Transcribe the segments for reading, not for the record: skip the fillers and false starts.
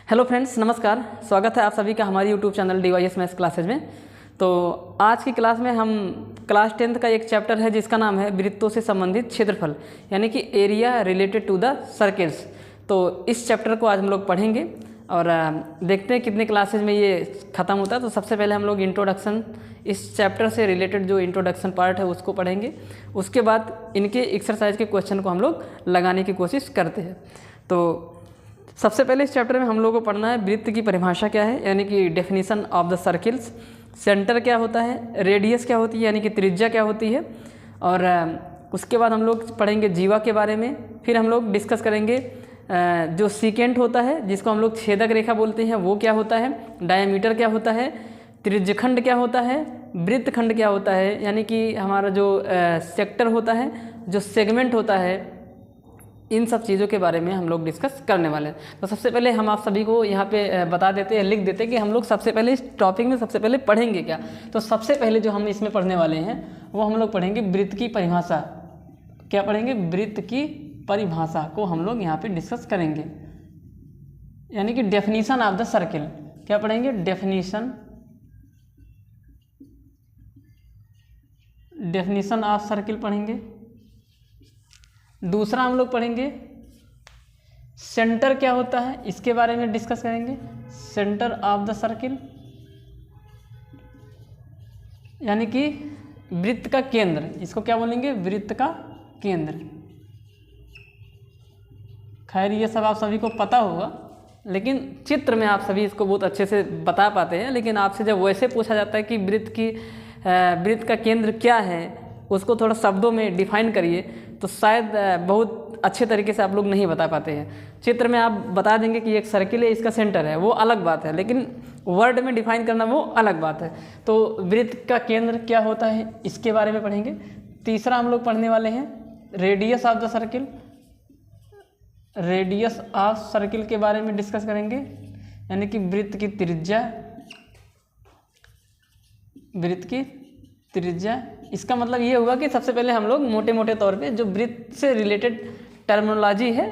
Hello friends, नमस्कार। स्वागत है आप सभी का हमारी YouTube channel DYS maths classes में। तो आज की क्लास में हम क्लास 10th का एक चैप्टर है जिसका नाम है वृत्तों से संबंधित क्षेत्रफल, यानी कि area related to the circles. तो इस चैप्टर को आज हम लोग पढ़ेंगे और देखते हैं कितने क्लासेज में ये ख़त्म होता है। तो सबसे पहले हम लोग इंट्रोडक्शन, इस चैप्टर से रिलेटेड जो इंट्रोडक्शन पार्ट है उसको पढ़ेंगे। उसके बाद इनके एक्सरसाइज के क्वेश्चन को हम लोग लगाने की कोशिश करते हैं। तो सबसे पहले इस चैप्टर में हम लोगों को पढ़ना है वृत्त की परिभाषा क्या है, यानी कि definition of the circles, centre क्या होता है, रेडियस क्या होती है यानी कि त्रिज्या क्या होती है, और उसके बाद हम लोग पढ़ेंगे जीवा के बारे में। फिर हम लोग डिस्कस करेंगे जो सीकेंट होता है जिसको हम लोग छेदक रेखा बोलते हैं वो क्या होता है, डायमीटर क्या होता है, त्रिज्यखंड क्या होता है, वृत्तखंड क्या होता है, यानी कि हमारा जो सेक्टर होता है, जो सेगमेंट होता है, इन सब चीज़ों के बारे में हम लोग डिस्कस करने वाले हैं। तो सबसे पहले हम आप सभी को यहाँ पे बता देते हैं, लिख देते हैं कि हम लोग सबसे पहले इस टॉपिक में सबसे पहले पढ़ेंगे क्या। तो सबसे पहले जो हम इसमें पढ़ने वाले हैं वो हम लोग पढ़ेंगे वृत्त की परिभाषा। क्या पढ़ेंगे? वृत्त की परिभाषा को हम लोग यहाँ पे डिस्कस करेंगे, यानी कि डेफिनीशन ऑफ द सर्किल। क्या पढ़ेंगे? डेफिनीशन ऑफ सर्किल पढ़ेंगे। दूसरा हम लोग पढ़ेंगे सेंटर क्या होता है, इसके बारे में डिस्कस करेंगे, सेंटर ऑफ द सर्किल, यानी कि वृत्त का केंद्र। इसको क्या बोलेंगे? वृत्त का केंद्र। खैर ये सब आप सभी को पता होगा, लेकिन चित्र में आप सभी इसको बहुत अच्छे से बता पाते हैं। लेकिन आपसे जब वैसे पूछा जाता है कि वृत्त का केंद्र क्या है, उसको थोड़ा शब्दों में डिफाइन करिए, तो शायद बहुत अच्छे तरीके से आप लोग नहीं बता पाते हैं। चित्र में आप बता देंगे कि एक सर्किल है, इसका सेंटर है, वो अलग बात है, लेकिन वर्ड में डिफाइन करना वो अलग बात है। तो वृत्त का केंद्र क्या होता है इसके बारे में पढ़ेंगे। तीसरा हम लोग पढ़ने वाले हैं radius of the circle. Radius of circle के बारे में डिस्कस करेंगे, यानी कि वृत्त की त्रिज्या। वृत्त की त्रिज्या, इसका मतलब ये हुआ कि सबसे पहले हम लोग मोटे मोटे तौर पे जो वृत्त से रिलेटेड टर्मिनोलॉजी है,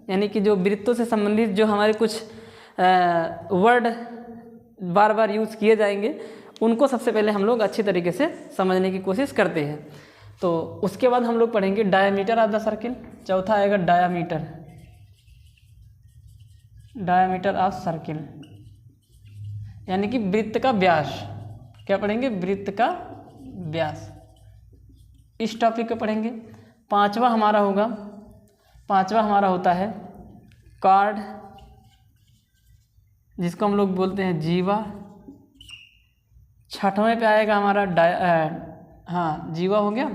यानी कि जो वृत्तों से संबंधित जो हमारे कुछ वर्ड बार बार यूज़ किए जाएंगे, उनको सबसे पहले हम लोग अच्छी तरीके से समझने की कोशिश करते हैं। तो उसके बाद हम लोग पढ़ेंगे डायमीटर ऑफ द सर्किल। चौथा आएगा डायमीटर, डायमीटर ऑफ सर्किल, यानी कि वृत्त का व्यास। क्या पढ़ेंगे? वृत्त का व्यास। इस टॉपिक को पढ़ेंगे। पांचवा हमारा होता है कार्ड, जिसको हम लोग बोलते हैं जीवा। छठवें पे आएगा हमारा जीवा हो गया।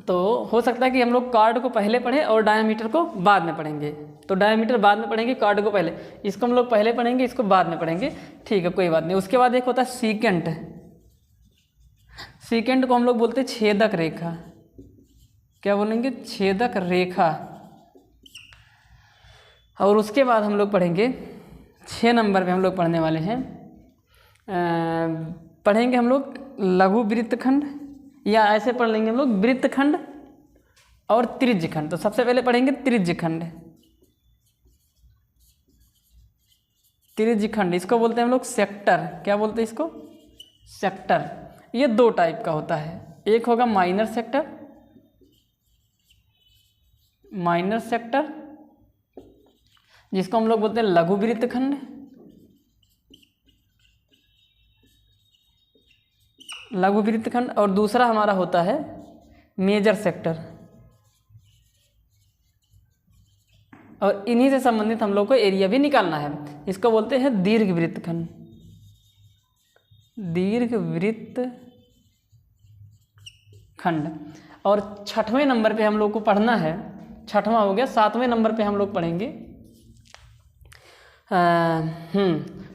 तो हो सकता है कि हम लोग कार्ड को पहले पढ़ें और डायमीटर को बाद में पढ़ेंगे। तो डायमीटर बाद में पढ़ेंगे, कार्ड को पहले। इसको हम लोग पहले पढ़ेंगे, इसको बाद में पढ़ेंगे, ठीक है, कोई बात नहीं। उसके बाद एक होता है सीकेंट। सीकेंट को हम लोग बोलते हैं छेदक रेखा। क्या बोलेंगे? छेदक रेखा। और उसके बाद हम लोग पढ़ेंगे 6 नंबर पे हम लोग पढ़ने वाले हैं, पढ़ेंगे हम लोग लघु वृत्तखंड, या ऐसे पढ़ लेंगे हम लोग वृत्तखंड और त्रिज्यखंड। तो सबसे पहले पढ़ेंगे त्रिज्यखंड। त्रिज्यखंड इसको बोलते हैं हम लोग सेक्टर। क्या बोलते हैं इसको? सेक्टर। ये 2 टाइप का होता है, एक होगा माइनर सेक्टर, जिसको हम लोग बोलते हैं लघु वृत्तखंड। लघु वृत्तखंड। और दूसरा हमारा होता है मेजर सेक्टर, और इन्हीं से संबंधित हम लोग को एरिया भी निकालना है। इसको बोलते हैं दीर्घ वृत्तखंड। दीर्घ वृत्तखंड। और 6वें नंबर पे हम लोग को पढ़ना है, 6वां हो गया। 7वें नंबर पे हम लोग पढ़ेंगे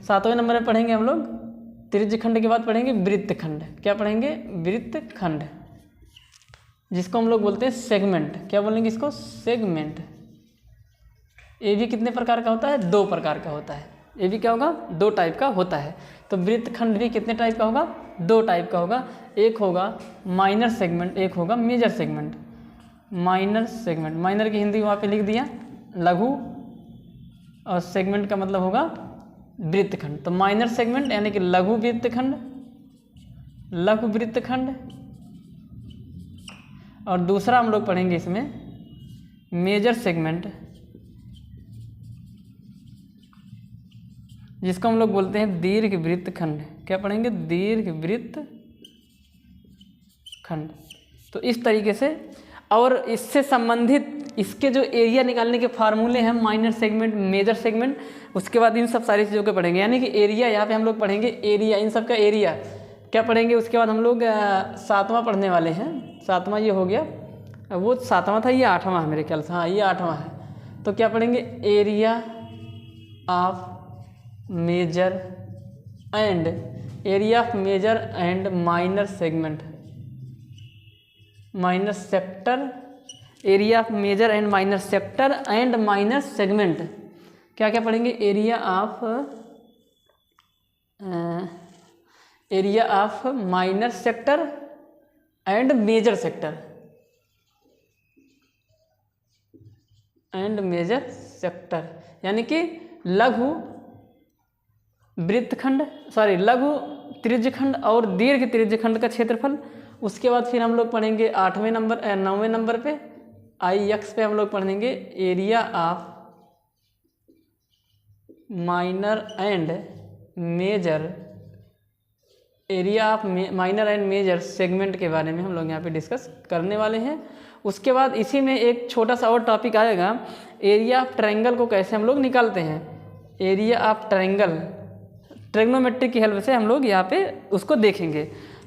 7वें नंबर पे पढ़ेंगे हम लोग त्रिज्यखंड के बाद पढ़ेंगे वृत्तखंड। क्या पढ़ेंगे? वृत्तखंड, जिसको हम लोग बोलते हैं सेगमेंट। क्या बोलेंगे इसको? सेगमेंट। ये भी कितने प्रकार का होता है? 2 प्रकार का होता है। ये भी क्या होगा? 2 टाइप का होता है। तो वृत्तखंड भी कितने टाइप का होगा? 2 टाइप का होगा। एक होगा माइनर सेगमेंट, एक होगा major segment. Minor segment, minor की हिंदी वहाँ पे लिख दिया लघु और सेगमेंट का मतलब होगा वृत्तखंड। तो माइनर सेगमेंट यानी कि लघु वृत्तखंड, लघु वृत्तखंड, और दूसरा हम लोग पढ़ेंगे इसमें मेजर सेगमेंट, जिसको हम लोग बोलते हैं दीर्घ वृत्तखंड। क्या पढ़ेंगे? दीर्घ वृत्तखंड। तो इस तरीके से, और इससे संबंधित इसके जो एरिया निकालने के फार्मूले हैं, माइनर सेगमेंट, मेजर सेगमेंट, उसके बाद इन सब सारी चीज़ों को पढ़ेंगे। यानी कि एरिया, यहाँ पे हम लोग पढ़ेंगे एरिया, इन सब का एरिया क्या पढ़ेंगे। उसके बाद हम लोग 7वां पढ़ने वाले हैं। 7वां ये हो गया, वो 7वां था, ये 8वां है मेरे ख्याल से। हाँ, ये 8वां है। तो क्या पढ़ेंगे? Area of major and, area of major and minor segment, minor sector, area of major and minor sector and minor segment. क्या क्या पढ़ेंगे? Area of minor sector and major sector and major sector, यानी कि लघु वृत्तखंड, sorry लघु त्रिज्यखंड और दीर्घ त्रिज्यखंड का क्षेत्रफल। उसके बाद फिर हम लोग पढ़ेंगे 9वें नंबर पे IX पे हम लोग पढ़ेंगे area of minor and major, area of minor and major segment के बारे में हम लोग यहाँ पे डिस्कस करने वाले हैं। उसके बाद इसी में एक छोटा सा और टॉपिक आएगा, एरिया ऑफ ट्रायंगल को कैसे हम लोग निकालते हैं। एरिया ऑफ ट्रायंगल ट्रिग्नोमेट्री की हेल्प से हम लोग यहाँ पे उसको देखेंगे।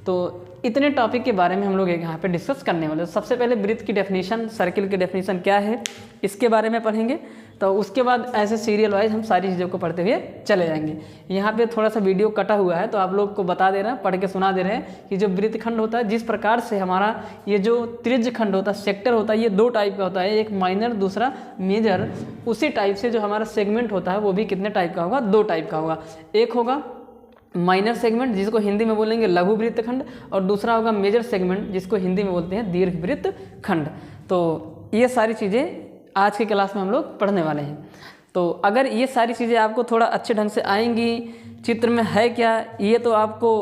तो इतने टॉपिक के बारे में हम लोग यहाँ पे डिस्कस करने वाले हैं। सबसे पहले वृत्त की डेफिनेशन, सर्किल की डेफिनेशन क्या है, इसके बारे में पढ़ेंगे। तो उसके बाद ऐसे सीरियल वाइज हम सारी चीज़ों को पढ़ते हुए चले जाएंगे। यहाँ पे थोड़ा सा वीडियो कटा हुआ है, तो आप लोग को बता दे रहे हैं, पढ़ के सुना दे रहे हैं कि जो वृत्तखंड होता है, जिस प्रकार से हमारा ये जो त्रिज्यखंड होता है, सेक्टर होता है, ये 2 टाइप का होता है, एक माइनर दूसरा मेजर। उसी टाइप से जो हमारा सेगमेंट होता है वो भी कितने टाइप का होगा? 2 टाइप का होगा। एक होगा माइनर सेगमेंट, जिसको हिंदी में बोलेंगे लघु वृत्तखंड, और दूसरा होगा मेजर सेगमेंट, जिसको हिंदी में बोलते हैं दीर्घ वृत्तखंड। तो ये सारी चीज़ें आज की क्लास में हम लोग पढ़ने वाले हैं। तो अगर ये सारी चीज़ें आपको थोड़ा अच्छे ढंग से आएंगी, चित्र में है क्या ये तो आपको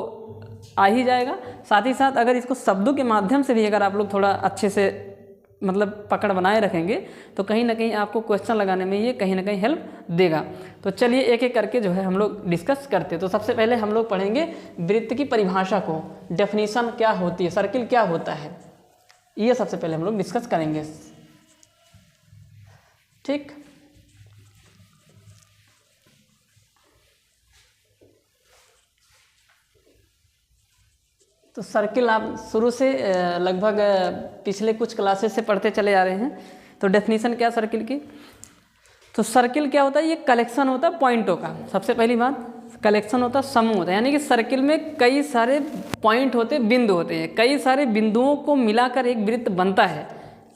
आ ही जाएगा। साथ ही साथ अगर इसको शब्दों के माध्यम से भी अगर आप लोग थोड़ा अच्छे से मतलब पकड़ बनाए रखेंगे तो कहीं ना कहीं आपको क्वेश्चन लगाने में ये कहीं ना कहीं हेल्प देगा। तो चलिए एक एक करके जो है हम लोग डिस्कस करते हैं। तो सबसे पहले हम लोग पढ़ेंगे वृत्त की परिभाषा को, डेफिनेशन क्या होती है, सर्किल क्या होता है, ये सबसे पहले हम लोग डिस्कस करेंगे। ठीक, तो सर्किल आप शुरू से लगभग पिछले कुछ क्लासेस से पढ़ते चले आ रहे हैं। तो डेफिनेशन क्या सर्किल की? तो सर्किल क्या होता है? ये कलेक्शन होता है पॉइंटों का। सबसे पहली बात, कलेक्शन होता है, समूह होता है, यानी कि सर्किल में कई सारे पॉइंट होते, बिंदु होते हैं, कई सारे बिंदुओं को मिलाकर एक वृत्त बनता है।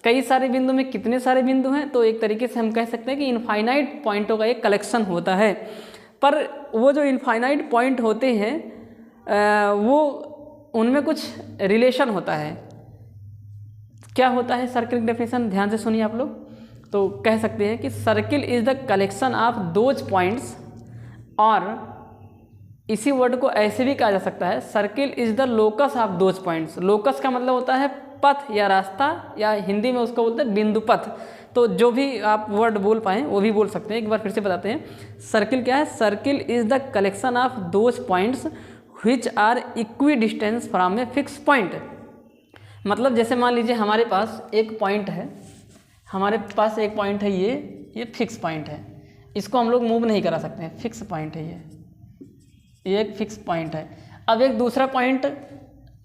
कई सारे बिंदु में कितने सारे बिंदु हैं? तो एक तरीके से हम कह सकते हैं कि इनफाइनाइट पॉइंटों का एक कलेक्शन होता है। पर वो जो इनफाइनाइट पॉइंट होते हैं वो उनमें कुछ रिलेशन होता है। क्या होता है सर्किल की डेफिनेशन? ध्यान से सुनिए आप लोग। तो कह सकते हैं कि circle is the collection of those points, और इसी वर्ड को ऐसे भी कहा जा सकता है, circle is the locus of those points. Locus का मतलब होता है पथ या रास्ता, या हिंदी में उसको बोलते हैं बिंदु पथ। तो जो भी आप वर्ड बोल पाएँ वो भी बोल सकते हैं। एक बार फिर से बताते हैं, सर्किल क्या है? Circle is the collection of those points which are equidistant from a fixed point। मतलब जैसे मान लीजिए हमारे पास एक पॉइंट है, हमारे पास एक पॉइंट है, ये फिक्स पॉइंट है, इसको हम लोग मूव नहीं करा सकते हैं, फिक्स पॉइंट है ये एक फिक्स पॉइंट है। अब एक दूसरा पॉइंट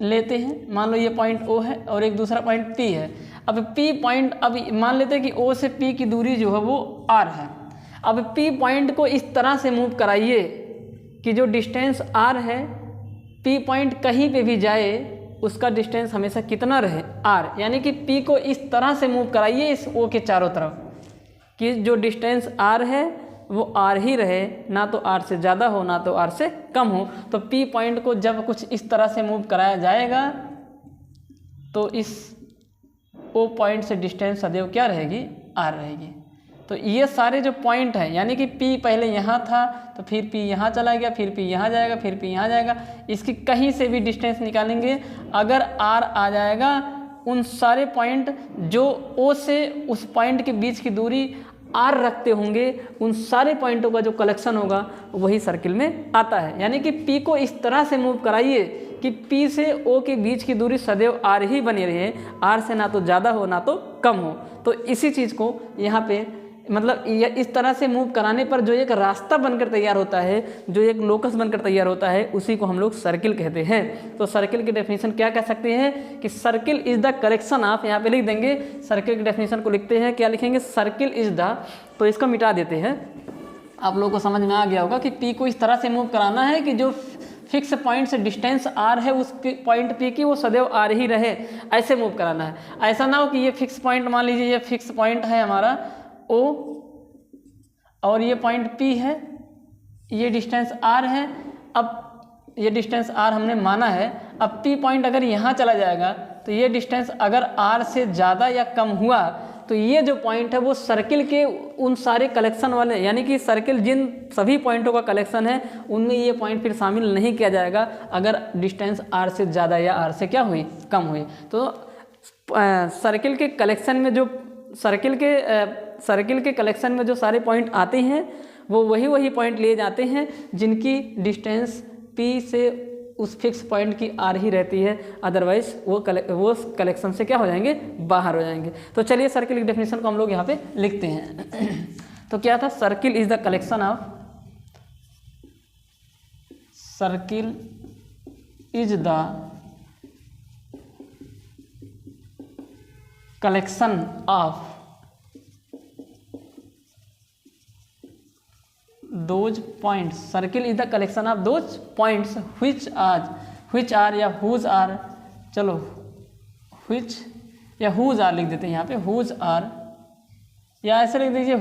लेते हैं, मान लो ये पॉइंट O है और एक दूसरा पॉइंट P है। अब P पॉइंट, अब मान लेते हैं कि O से P की दूरी जो है वो R है। अब P पॉइंट को इस तरह से मूव कराइए कि जो डिस्टेंस R है, P पॉइंट कहीं पे भी जाए उसका डिस्टेंस हमेशा कितना रहे? R। यानी कि P को इस तरह से मूव कराइए इस O के चारों तरफ कि जो डिस्टेंस R है वो R ही रहे, ना तो R से ज़्यादा हो ना तो R से कम हो। तो P पॉइंट को जब कुछ इस तरह से मूव कराया जाएगा तो इस O पॉइंट से डिस्टेंस सदैव क्या रहेगी? R रहेगी। तो ये सारे जो पॉइंट हैं, यानी कि P पहले यहाँ था तो फिर P यहाँ चला गया, फिर P यहाँ जाएगा, फिर P यहाँ जाएगा, इसकी कहीं से भी डिस्टेंस निकालेंगे, अगर R आ जाएगा, उन सारे पॉइंट जो O से उस पॉइंट के बीच की दूरी R रखते होंगे, उन सारे पॉइंटों का जो कलेक्शन होगा वही सर्किल में आता है। यानी कि P को इस तरह से मूव कराइए कि P से O के बीच की दूरी सदैव R ही बनी रहे, R से ना तो ज़्यादा हो ना तो कम हो। तो इसी चीज़ को यहाँ पे मतलब इस तरह से मूव कराने पर जो एक रास्ता बनकर तैयार होता है, जो एक लोकस बनकर तैयार होता है, उसी को हम लोग सर्किल कहते हैं। तो सर्किल की डेफिनेशन क्या कह सकते हैं कि circle is the collection of, यहाँ पे लिख देंगे सर्किल की डेफिनेशन को लिखते हैं, क्या लिखेंगे, सर्किल इज द, तो इसको मिटा देते हैं। आप लोगों को समझ में आ गया होगा कि P को इस तरह से मूव कराना है कि जो फिक्स पॉइंट से डिस्टेंस R है उस पॉइंट P की वो सदैव R ही रहे, ऐसे मूव कराना है। ऐसा ना हो कि ये फिक्स पॉइंट, मान लीजिए ये फिक्स पॉइंट है हमारा O और ये पॉइंट P है, ये डिस्टेंस R है, अब ये डिस्टेंस R हमने माना है, अब P पॉइंट अगर यहाँ चला जाएगा तो ये डिस्टेंस अगर R से ज़्यादा या कम हुआ तो ये जो पॉइंट है वो सर्किल के उन सारे कलेक्शन वाले, यानी कि सर्किल जिन सभी पॉइंटों का कलेक्शन है उनमें ये पॉइंट फिर शामिल नहीं किया जाएगा अगर डिस्टेंस R से ज़्यादा या R से क्या हुई, कम हुई। तो सर्किल के कलेक्शन में जो सर्किल के कलेक्शन में जो सारे पॉइंट आते हैं वो वही पॉइंट लिए जाते हैं जिनकी डिस्टेंस P से उस फिक्स पॉइंट की R ही रहती है, अदरवाइज वो कलेक्शन से क्या हो जाएंगे, बाहर हो जाएंगे। तो चलिए सर्किल की डेफिनेशन को हम लोग यहाँ पे लिखते हैं। तो क्या था, circle is the collection of, circle is the collection of those points, circle is the collection of those points which are या whose are, चलो which या whose are लिख देते हैं यहाँ पे, whose are, या ऐसे लिख दीजिए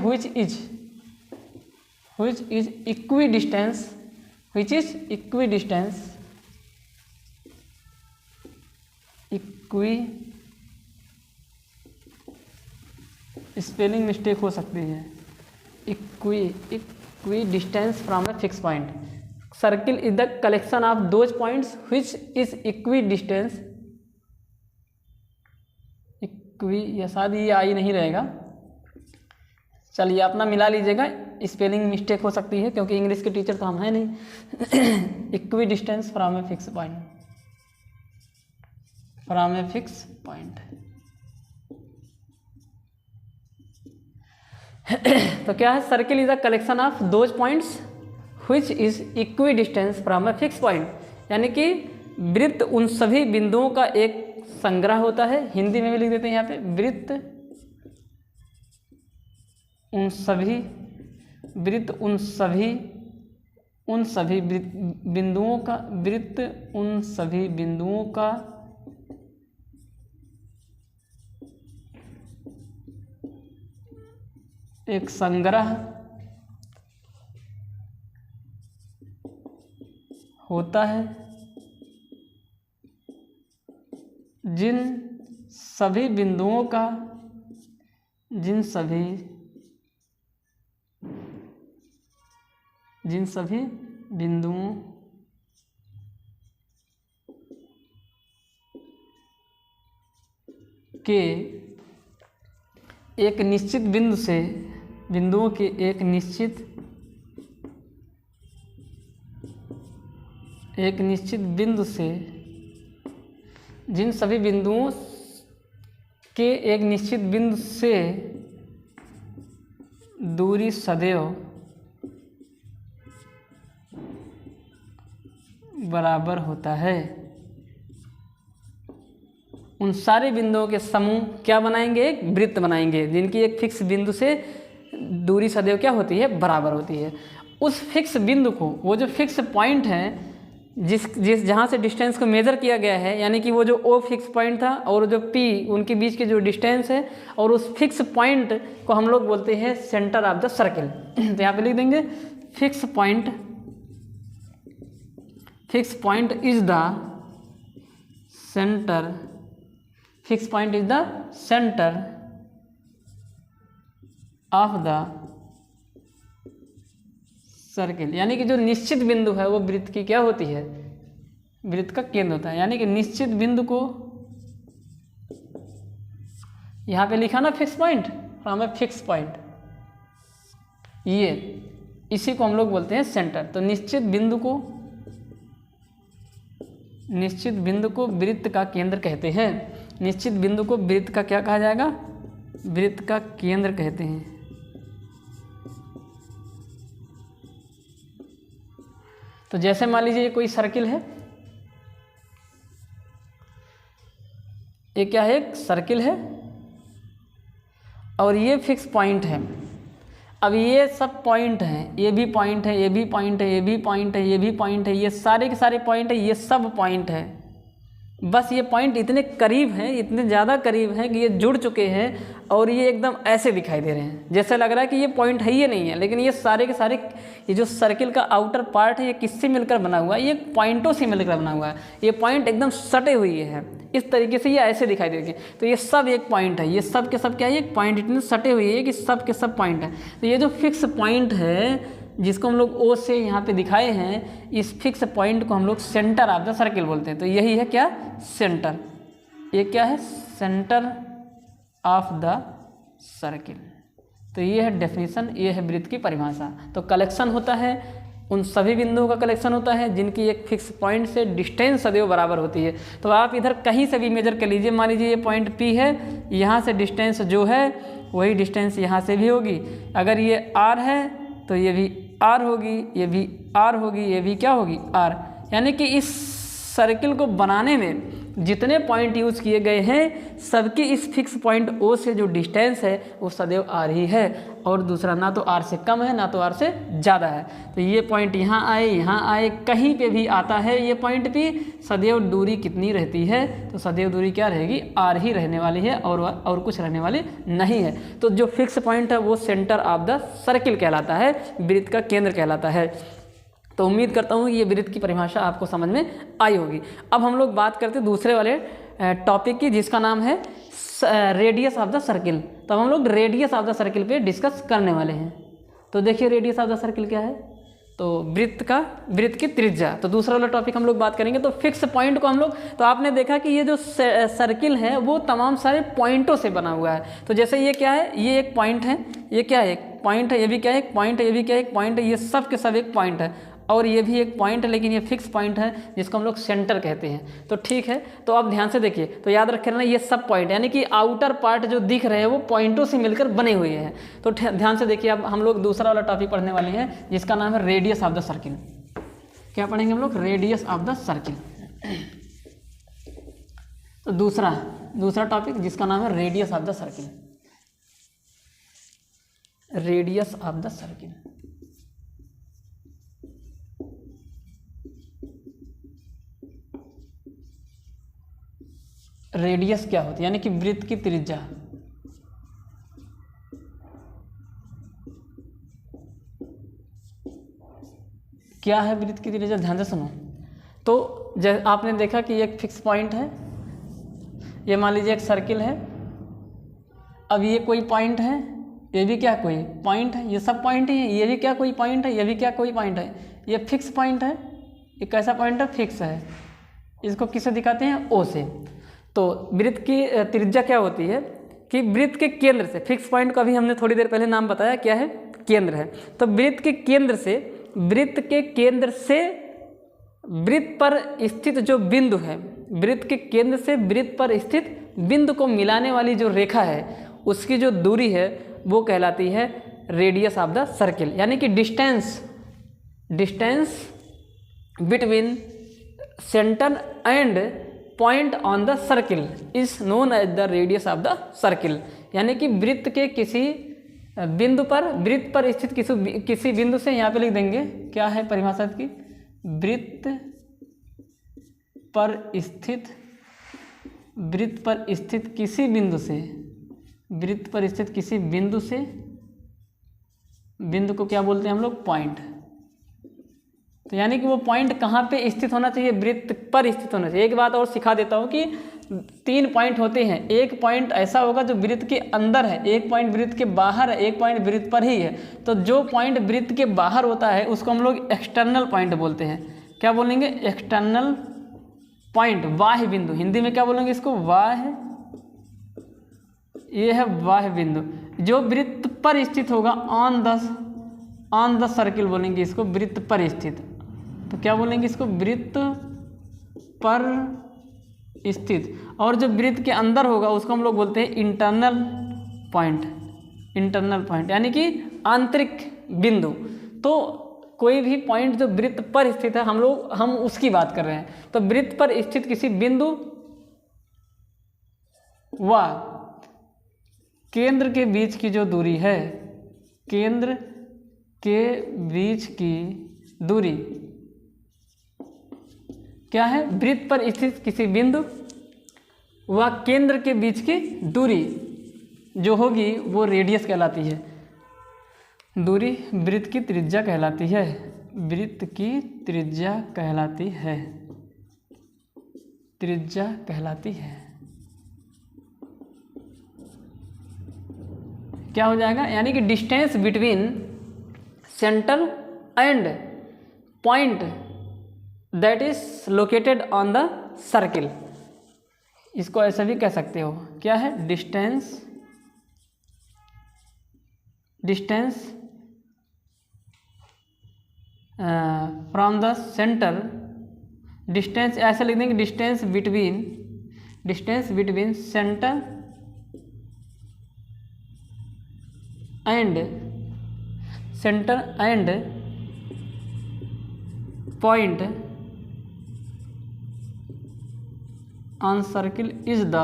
which is equidistance, which is equidistance, spelling mistake हो सकती है, equi distance from a fix point. Circle is the collection of those points which is equi distance, equi या शायद ये आई नहीं रहेगा, चलिए अपना मिला लीजिएगा, स्पेलिंग मिस्टेक हो सकती है क्योंकि इंग्लिश के टीचर तो हम हैं नहीं। Equi distance from a fix point, from a fix point. तो क्या है, circle is the collection of those points which is equi distance from a fix point, यानी कि वृत्त उन सभी बिंदुओं का एक संग्रह होता है। हिंदी में भी लिख देते हैं यहाँ पे, वृत्त उन सभी बिंदुओं का एक संग्रह होता है, जिन सभी बिंदुओं के एक निश्चित बिंदुओं के एक निश्चित बिंदु से, जिन सभी बिंदुओं के एक निश्चित बिंदु से दूरी सदैव बराबर होता है, उन सारे बिंदुओं के समूह क्या बनाएंगे, एक वृत्त बनाएंगे, जिनकी एक फिक्स बिंदु से दूरी सदैव क्या होती है, बराबर होती है। उस फिक्स बिंदु को, वो जो फिक्स पॉइंट है जिस जहाँ से डिस्टेंस को मेज़र किया गया है, यानी कि वो जो ओ फिक्स पॉइंट था और जो पी, उनके बीच की जो डिस्टेंस है, और उस फिक्स पॉइंट को हम लोग बोलते हैं सेंटर ऑफ द सर्किल। तो यहाँ पे लिख देंगे fix point is the centre, fix point is the centre of the circle, यानी कि जो निश्चित बिंदु है वो वृत्त की क्या होती है, वृत्त का केंद्र होता है। यानी कि निश्चित बिंदु को यहाँ पे लिखा ना fix point, from a fix point, ये इसी को हम लोग बोलते हैं सेंटर। तो निश्चित बिंदु को वृत्त का केंद्र कहते हैं। निश्चित बिंदु को वृत्त का क्या कहा जाएगा, वृत्त का केंद्र कहते हैं। तो जैसे मान लीजिए ये कोई सर्किल है, ये क्या है, एक सर्किल है और ये फिक्स पॉइंट है। अब ये सब पॉइंट हैं, ये भी पॉइंट है, ये भी पॉइंट है, ये भी पॉइंट है, ये भी पॉइंट है, ये सारे के सारे पॉइंट है, ये सब पॉइंट है। बस ये पॉइंट इतने करीब हैं, इतने ज़्यादा करीब हैं कि ये जुड़ चुके हैं और ये एकदम ऐसे दिखाई दे रहे हैं, जैसे लग रहा है कि ये पॉइंट है ही नहीं है। लेकिन ये सारे के सारे, ये जो सर्किल का आउटर पार्ट है, ये किससे मिलकर बना हुआ है, ये पॉइंटों से मिलकर बना हुआ है। ये पॉइंट एकदम सटे हुए है, इस तरीके से ये ऐसे दिखाई देगी। तो ये सब एक पॉइंट है, ये सब के सब क्या है, एक पॉइंट इतने सटे हुए है कि सब के सब पॉइंट है। तो ये जो फिक्स पॉइंट है जिसको हम लोग ओ से यहाँ पे दिखाए हैं, इस फिक्स पॉइंट को हम लोग सेंटर ऑफ द सर्किल बोलते हैं। तो यही है क्या, सेंटर। ये क्या है, सेंटर ऑफ द सर्किल। तो ये है डेफिनेशन, ये है वृत्त की परिभाषा। तो कलेक्शन होता है उन सभी बिंदुओं का कलेक्शन होता है जिनकी एक फिक्स पॉइंट से डिस्टेंस सदैव बराबर होती है। तो आप इधर कहीं से भी मेजर कर लीजिए, मान लीजिए ये पॉइंट P है, यहाँ से डिस्टेंस जो है वही डिस्टेंस यहाँ से भी होगी। अगर ये R है तो ये भी R होगी, ये भी R होगी, ये भी क्या होगी, R। यानी कि इस सर्किल को बनाने में जितने पॉइंट यूज़ किए गए हैं, सबकी इस फिक्स पॉइंट O से जो डिस्टेंस है वो सदैव R ही है, और दूसरा ना तो R से कम है ना तो R से ज़्यादा है। तो ये पॉइंट यहाँ आए, कहीं पे भी आता है ये पॉइंट भी, सदैव दूरी कितनी रहती है, तो सदैव दूरी क्या रहेगी, R ही रहने वाली है, और कुछ रहने वाली नहीं है। तो जो फिक्स पॉइंट है वो सेंटर ऑफ द सर्किल कहलाता है, वृत्त का केंद्र कहलाता है। तो उम्मीद करता हूँ ये वृत्त की परिभाषा आपको समझ में आई होगी। अब हम लोग बात करते हैं दूसरे वाले टॉपिक की, जिसका नाम है रेडियस ऑफ द सर्किल। तो हम लोग रेडियस ऑफ द सर्किल पे डिस्कस करने वाले हैं। तो देखिए रेडियस ऑफ द सर्किल क्या है, तो वृत्त की त्रिज्या। तो दूसरा वाला टॉपिक हम लोग बात करेंगे। तो फिक्स पॉइंट को हम लोग, तो आपने देखा कि ये जो सर्किल है वो तमाम सारे पॉइंटों से बना हुआ है। तो जैसे ये क्या है, ये एक पॉइंट है, ये क्या है, एक पॉइंट है, ये भी क्या है, एक पॉइंट है, ये भी क्या है, एक पॉइंट है, ये सब के सब एक पॉइंट है, और ये भी एक पॉइंट है, लेकिन ये फिक्स पॉइंट है जिसको हम लोग सेंटर कहते हैं। तो ठीक है, तो अब ध्यान से देखिए, तो याद रखे ना, ये सब पॉइंट यानी कि आउटर पार्ट जो दिख रहे हैं वो पॉइंटों से मिलकर बने हुए हैं। तो ध्यान से देखिए, अब हम लोग दूसरा वाला टॉपिक पढ़ने वाले हैं जिसका नाम है रेडियस ऑफ द सर्किल। क्या पढ़ेंगे हम लोग, रेडियस ऑफ द सर्किल। तो दूसरा टॉपिक जिसका नाम है radius of the circle, radius of the circle. Radius क्या होती है, यानी कि वृत्त की त्रिज्या। क्या है वृत्त की त्रिज्या, ध्यान से सुनो। तो आपने देखा कि एक फिक्स पॉइंट है, ये मान लीजिए एक सर्किल है। अब ये कोई पॉइंट है, ये भी क्या कोई पॉइंट है, ये सब पॉइंट ही है, ये भी क्या कोई पॉइंट है, ये भी क्या कोई पॉइंट है। ये फिक्स पॉइंट है, ये कैसा पॉइंट है, फिक्स है। इसको किससे दिखाते हैं, O से। तो वृत्त की त्रिज्या क्या होती है कि वृत्त के केंद्र से, फिक्स पॉइंट का भी हमने थोड़ी देर पहले नाम बताया, क्या है, केंद्र है। तो वृत्त के केंद्र से वृत्त पर स्थित जो बिंदु है, वृत्त के केंद्र से वृत्त पर स्थित बिंदु को मिलाने वाली जो रेखा है, उसकी जो दूरी है वो कहलाती है रेडियस ऑफ द सर्किल। यानी कि distance between centre and point on the circle is known as the radius of the circle. यानी कि वृत्त के किसी बिंदु पर, वृत्त पर स्थित किसी बिंदु से, यहाँ पे लिख देंगे क्या है परिभाषा की, वृत्त पर स्थित किसी बिंदु से, वृत्त पर स्थित किसी बिंदु से, बिंदु को क्या बोलते हैं हम लोग, पॉइंट। तो यानी कि वो पॉइंट कहाँ पे स्थित होना चाहिए, वृत्त पर स्थित होना चाहिए। एक बात और सिखा देता हूँ कि 3 पॉइंट होते हैं। एक पॉइंट ऐसा होगा जो वृत्त के अंदर है, एक पॉइंट वृत्त के बाहर है, एक पॉइंट वृत्त पर ही है। तो जो पॉइंट वृत्त के बाहर होता है उसको हम लोग एक्सटर्नल पॉइंट बोलते हैं। क्या बोलेंगे? एक्सटर्नल पॉइंट, बाह्य बिंदु। हिंदी में क्या बोलेंगे इसको? बाह्य। ये है बाह्य बिंदु जो वृत्त पर स्थित होगा, ऑन द सर्किल बोलेंगे इसको, वृत्त पर स्थित। तो क्या बोलेंगे इसको? वृत्त पर स्थित। और जो वृत्त के अंदर होगा उसको हम लोग बोलते हैं इंटरनल पॉइंट। इंटरनल पॉइंट यानी कि आंतरिक बिंदु। तो कोई भी पॉइंट जो वृत्त पर स्थित है हम उसकी बात कर रहे हैं। तो वृत्त पर स्थित किसी बिंदु व केंद्र के बीच की जो दूरी है, केंद्र के बीच की दूरी क्या है? वृत्त पर स्थित किसी बिंदु व केंद्र के बीच की दूरी जो होगी वो रेडियस कहलाती है। दूरी वृत्त की त्रिज्या कहलाती है। वृत्त की त्रिज्या कहलाती है। त्रिज्या कहलाती है। क्या हो जाएगा? यानी कि distance between centre and point that is located on the circle. इसको ऐसा भी कह सकते हो। क्या है? Distance from the centre, distance ऐसा लिख देंगे, distance between centre and point on circle is the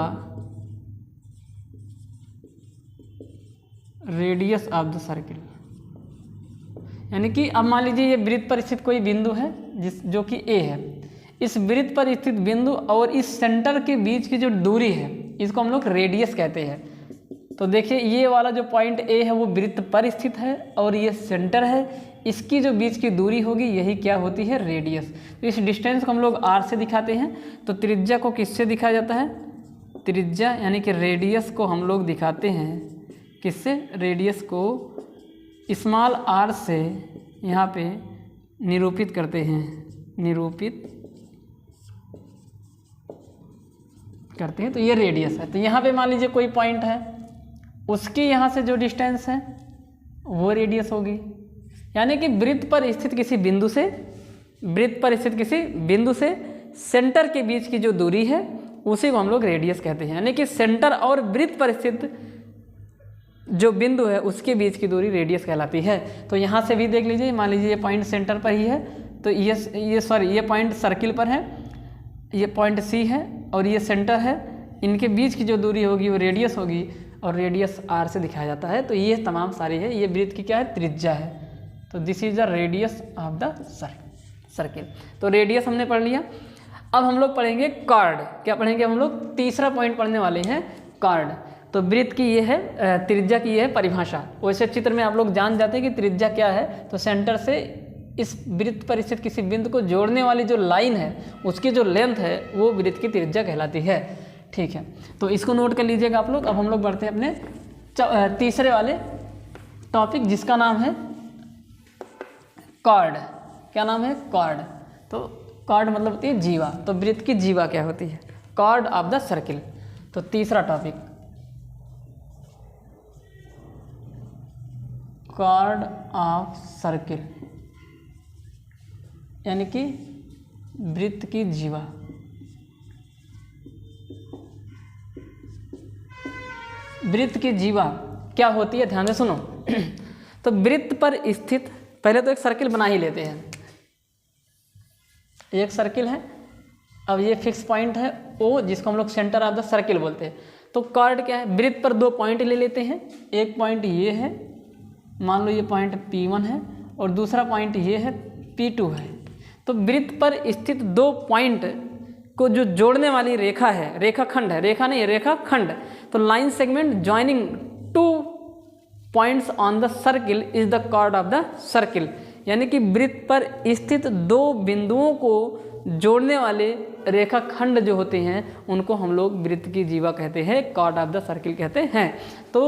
radius of the circle. यानी कि अब मान लीजिए ये वृत्त पर स्थित कोई बिंदु है जो कि ए है। इस वृत्त पर स्थित बिंदु और इस सेंटर के बीच की जो दूरी है इसको हम लोग रेडियस कहते हैं। तो देखिए ये वाला जो पॉइंट ए है वो वृत्त पर स्थित है और ये सेंटर है। इसकी जो बीच की दूरी होगी यही क्या होती है? रेडियस। तो इस डिस्टेंस को हम लोग आर से दिखाते हैं। तो त्रिज्या को किससे दिखाया जाता है? त्रिज्या यानी कि रेडियस को हम लोग दिखाते हैं किससे? रेडियस को स्मॉल आर से यहाँ पे निरूपित करते हैं, निरूपित करते हैं। तो ये रेडियस है। तो यहाँ पे मान लीजिए कोई पॉइंट है, उसकी यहाँ से जो डिस्टेंस है वो रेडियस होगी। यानी कि वृत्त पर स्थित किसी बिंदु से सेंटर के बीच की जो दूरी है उसी को हम लोग रेडियस कहते हैं। यानी कि सेंटर और वृत्त पर स्थित जो बिंदु है उसके बीच की दूरी रेडियस कहलाती है। तो यहाँ से भी देख लीजिए, मान लीजिए ये पॉइंट सेंटर पर ही है, तो ये पॉइंट सर्किल पर है, ये पॉइंट सी है और ये सेंटर है। इनके बीच की जो दूरी होगी वो रेडियस होगी और रेडियस आर से दिखाया जाता है। तो ये तमाम सारी है, ये वृत्त की क्या है? त्रिज्या है। तो this is the radius of the circle. तो रेडियस हमने पढ़ लिया। अब हम लोग पढ़ेंगे कॉर्ड। क्या पढ़ेंगे हम लोग? तीसरा पॉइंट पढ़ने वाले हैं, कॉर्ड। तो वृत्त की ये है, त्रिज्या की ये है परिभाषा। वैसे चित्र में आप लोग जान जाते हैं कि त्रिज्या क्या है। तो सेंटर से इस वृत्त पर स्थित किसी बिंदु को जोड़ने वाली जो लाइन है उसकी जो लेंथ है वो वृत्त की त्रिज्या कहलाती है। ठीक है, तो इसको नोट कर लीजिएगा आप लोग। अब हम लोग बढ़ते हैं अपने तीसरे वाले टॉपिक जिसका नाम है कॉर्ड। क्या नाम है? कॉर्ड। तो कॉर्ड मतलब होती है जीवा। तो वृत्त की जीवा क्या होती है? Chord of the circle. तो तीसरा टॉपिक कॉर्ड ऑफ सर्किल यानी कि वृत्त की जीवा। वृत्त की जीवा क्या होती है? ध्यान से सुनो। तो वृत्त पर स्थित, पहले तो एक सर्किल बना ही लेते हैं। एक सर्किल है, अब ये फिक्स पॉइंट है ओ, जिसको हम लोग सेंटर ऑफ द सर्किल बोलते हैं। तो कॉर्ड क्या है? वृत्त पर 2 पॉइंट ले लेते हैं। एक पॉइंट ये है, मान लो ये पॉइंट P1 है और दूसरा पॉइंट ये है P2 है। तो वृत्त पर स्थित 2 पॉइंट को जो जोड़ने वाली रेखा है, रेखाखंड है, रेखा नहीं है, रेखाखंड। तो line segment joining 2 points on the circle is the chord of the circle. यानी कि वृत्त पर स्थित 2 बिंदुओं को जोड़ने वाले रेखाखंड जो होते हैं उनको हम लोग वृत्त की जीवा कहते हैं, कॉर्ड ऑफ द सर्किल कहते हैं। तो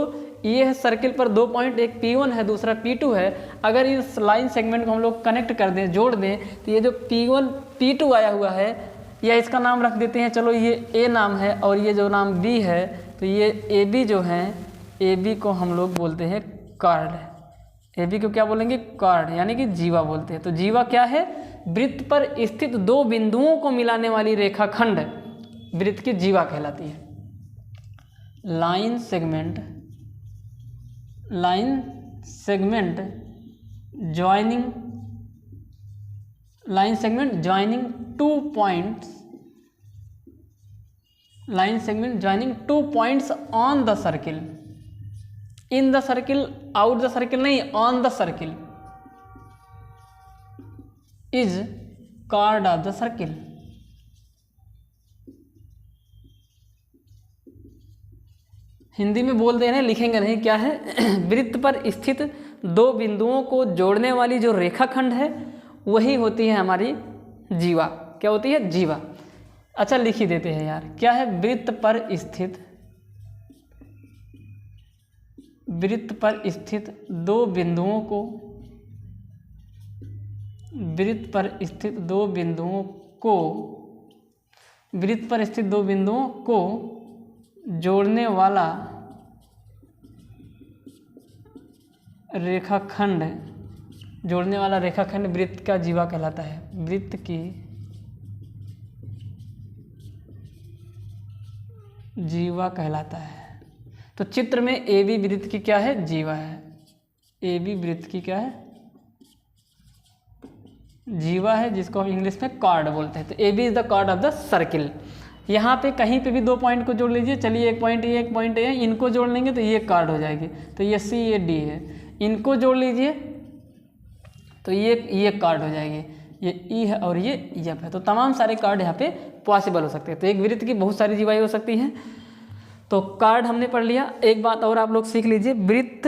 ये है सर्किल पर 2 पॉइंट, एक P1 है दूसरा P2 है। अगर इस लाइन सेगमेंट को हम लोग कनेक्ट कर दें, जोड़ दें, तो ये जो P1 P2 आया हुआ है, या इसका नाम रख देते हैं, चलो ये A नाम है और ये जो नाम B है, तो ये AB जो है, AB को हम लोग बोलते हैं कॉर्ड। AB को क्या बोलेंगे? कॉर्ड, यानी कि जीवा बोलते हैं। तो जीवा क्या है? वृत्त पर स्थित 2 बिंदुओं को मिलाने वाली रेखाखंड वृत्त की जीवा कहलाती है। Line segment joining two points, line segment joining 2 points on the circle, in the circle, out the circle नहीं, on the circle, is chord of the circle. Hindi में बोल दे रहे हैं, लिखेंगे नहीं, क्या है? वृत्त पर स्थित 2 बिंदुओं को जोड़ने वाली जो रेखाखंड है वही होती है हमारी जीवा। क्या होती है? जीवा। अच्छा, लिख ही देते हैं यार, क्या है? वृत्त पर स्थित 2 बिंदुओं को, वृत्त पर स्थित 2 बिंदुओं को जोड़ने वाला रेखाखंड वृत्त का जीवा कहलाता है। वृत्त की जीवा कहलाता है। तो चित्र में AB वृत्त की क्या है? जीवा है। AB वृत्त की क्या है? जीवा है, जिसको हम इंग्लिश में कॉर्ड बोलते हैं। तो AB is the chord of the circle. यहाँ पे कहीं पे भी 2 पॉइंट को जोड़ लीजिए। चलिए, एक पॉइंट A, इनको जोड़ लेंगे तो ये कॉर्ड हो जाएगी। तो ये C, ये D है, इनको जोड़ लीजिए तो ये कॉर्ड हो जाएगी। ये E है और ये F है। तो तमाम सारे कॉर्ड यहाँ पे पॉसिबल हो सकते हैं। तो एक वृत्त की बहुत सारी जीवाएँ हो सकती हैं। तो कॉर्ड हमने पढ़ लिया। एक बात और आप लोग सीख लीजिए, वृत्त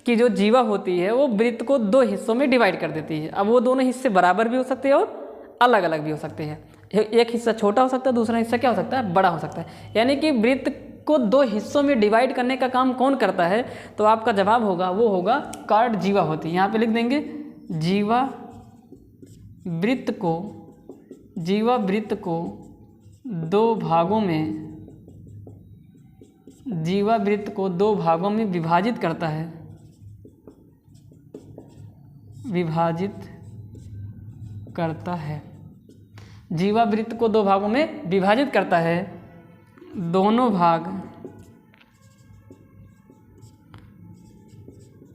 की जो जीवा होती है वो वृत्त को 2 हिस्सों में डिवाइड कर देती है। अब वो दोनों हिस्से बराबर भी हो सकते हैं और अलग अलग भी हो सकते हैं। एक हिस्सा छोटा हो सकता है, दूसरा हिस्सा क्या हो सकता है? बड़ा हो सकता है। यानी कि वृत्त को 2 हिस्सों में डिवाइड करने का काम कौन करता है? तो आपका जवाब होगा, वो होगा कॉर्ड जीवा होती है। यहाँ पे लिख देंगे जीवा वृत्त को 2 भागों में विभाजित करता है। जीवा वृत्त को 2 भागों में विभाजित करता है। दोनों भाग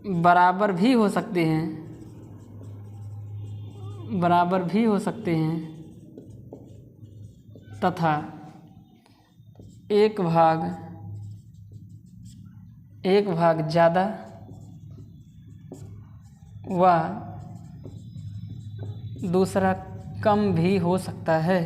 बराबर भी हो सकते हैं तथा एक भाग ज़्यादा व दूसरा कम भी हो सकता है।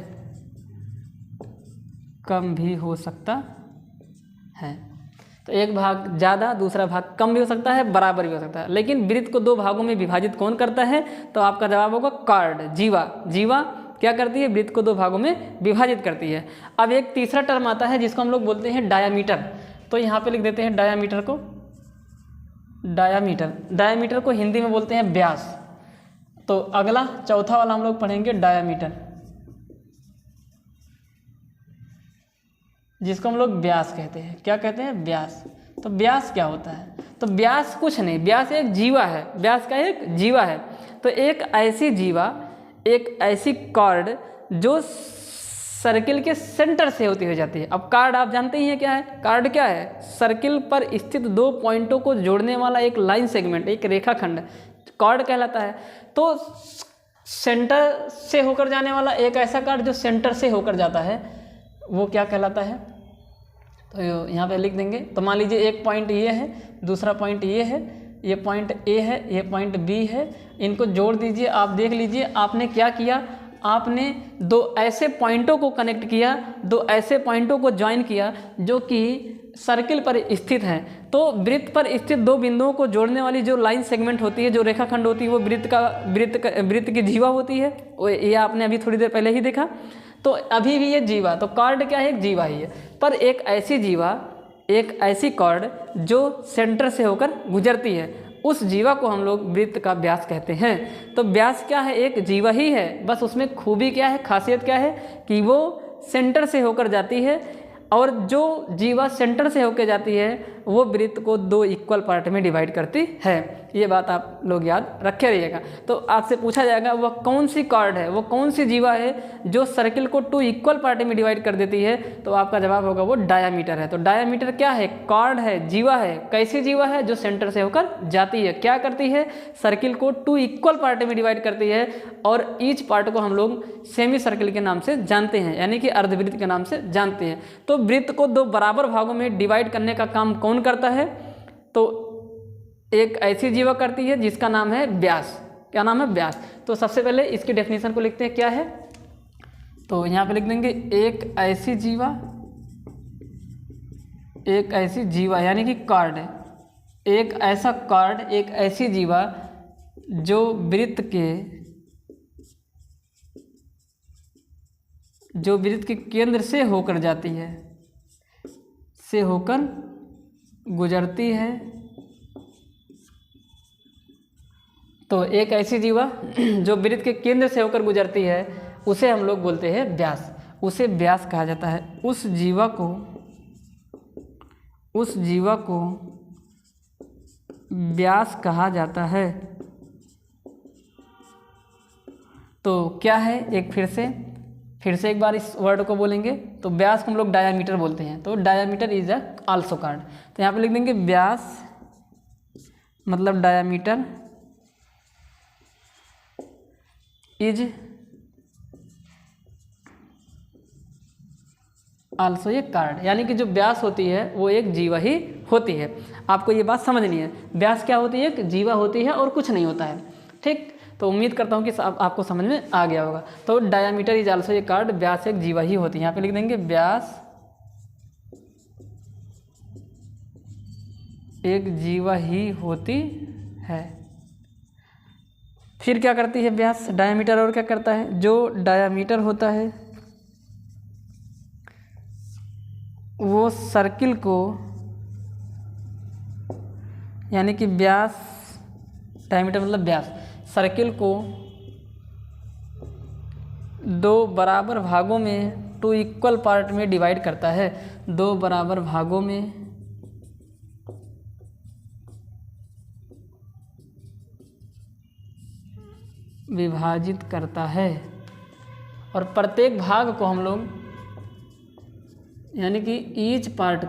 तो एक भाग ज़्यादा, दूसरा भाग कम भी हो सकता है, बराबर भी हो सकता है। लेकिन वृत्त को 2 भागों में विभाजित कौन करता है? तो आपका जवाब होगा कॉर्ड, जीवा क्या करती है? वृत्त को 2 भागों में विभाजित करती है। अब एक तीसरा टर्म आता है जिसको हम लोग बोलते हैं डायामीटर। तो यहाँ पे लिख देते हैं डायामीटर को हिंदी में बोलते हैं व्यास। तो अगला चौथा वाला हम लोग पढ़ेंगे डायामीटर, जिसको हम लोग व्यास कहते हैं। क्या कहते हैं? व्यास। तो व्यास क्या होता है? तो व्यास कुछ नहीं, व्यास एक जीवा है। व्यास का एक जीवा है। तो एक ऐसी जीवा, एक ऐसी कॉर्ड जो सर्किल के सेंटर से होती हुई जाती है। अब कार्ड आप जानते ही हैं क्या है? कार्ड क्या है? सर्किल पर स्थित 2 पॉइंटों को जोड़ने वाला एक लाइन सेगमेंट, एक रेखाखंड कार्ड कहलाता है। तो सेंटर से होकर जाने वाला एक ऐसा कार्ड जो सेंटर से होकर जाता है वो क्या कहलाता है? तो यहाँ पे लिख देंगे। तो मान लीजिए एक पॉइंट ये है, दूसरा पॉइंट ये है, ये पॉइंट A है, ये पॉइंट B है। इनको जोड़ दीजिए। आप देख लीजिए आपने क्या किया, आपने 2 ऐसे पॉइंटों को कनेक्ट किया, 2 ऐसे पॉइंटों को ज्वाइन किया जो कि सर्किल पर स्थित है। तो वृत्त पर स्थित दो बिंदुओं को जोड़ने वाली जो लाइन सेगमेंट होती है, जो रेखाखंड होती है, वो वृत्त की जीवा होती है। ये आपने अभी थोड़ी देर पहले ही देखा। तो अभी भी ये जीवा, तो कॉर्ड क्या है, एक जीवा ही है। पर एक ऐसी जीवा, एक ऐसी कॉर्ड जो सेंटर से होकर गुजरती है, उस जीवा को हम लोग वृत्त का व्यास कहते हैं। तो व्यास क्या है, एक जीवा ही है, बस उसमें खूबी क्या है, खासियत क्या है कि वो सेंटर से होकर जाती है, और जो जीवा सेंटर से होकर जाती है वो वृत्त को दो इक्वल पार्ट में डिवाइड करती है। ये बात आप लोग याद रखे रहिएगा। तो आपसे पूछा जाएगा वह कौन सी कॉर्ड है, वो कौन सी जीवा है जो सर्किल को टू इक्वल पार्ट में डिवाइड कर देती है, तो आपका जवाब होगा वो डायामीटर है। तो डायामीटर क्या है, कॉर्ड है, जीवा है। कैसी जीवा है, जो सेंटर से होकर जाती है, क्या करती है, सर्किल को टू इक्वल पार्ट में डिवाइड करती है, और ईच पार्ट को हम लोग सेमी सर्किल के नाम से जानते हैं, यानी कि अर्धवृत्त के नाम से जानते हैं। तो वृत्त को दो बराबर भागों में डिवाइड करने का काम कौन करता है, तो एक ऐसी जीवा करती है जिसका नाम है व्यास। क्या नाम है, व्यास। तो सबसे पहले इसकी डेफिनेशन को लिखते हैं, क्या है, तो यहाँ पे लिख देंगे एक ऐसी जीवा, एक ऐसी जीवा यानी कि कॉर्ड है, एक ऐसा कॉर्ड, एक ऐसी जीवा जो वृत्त के केंद्र से होकर जाती है, से होकर गुजरती है। तो एक ऐसी जीवा जो वृत्त के केंद्र से होकर गुजरती है उसे हम लोग बोलते हैं व्यास, उसे व्यास कहा जाता है। उस जीवा को व्यास कहा जाता है। तो क्या है, एक फिर से एक बार इस वर्ड को बोलेंगे, तो व्यास को हम लोग डायामीटर बोलते हैं। तो diameter is a also chord. तो यहाँ पे लिख देंगे व्यास मतलब diameter is also a chord, यानी कि जो व्यास होती है वो एक जीवा ही होती है। आपको ये बात समझनी है, व्यास क्या होती है, एक जीवा होती है और कुछ नहीं होता है। ठीक, तो उम्मीद करता हूँ कि आपको समझ में आ गया होगा। तो diameter is also a chord, व्यास एक जीवा ही होती है। यहाँ पे लिख देंगे व्यास एक जीवा ही होती है। फिर क्या करती है व्यास, डायामीटर, और क्या करता है, जो डायामीटर होता है वो सर्किल को, यानी कि व्यास, डायामीटर मतलब व्यास, सर्किल को दो बराबर भागों में, टू इक्वल पार्ट में डिवाइड करता है, दो बराबर भागों में विभाजित करता है। और प्रत्येक भाग को हम लोग, यानी कि ईच पार्ट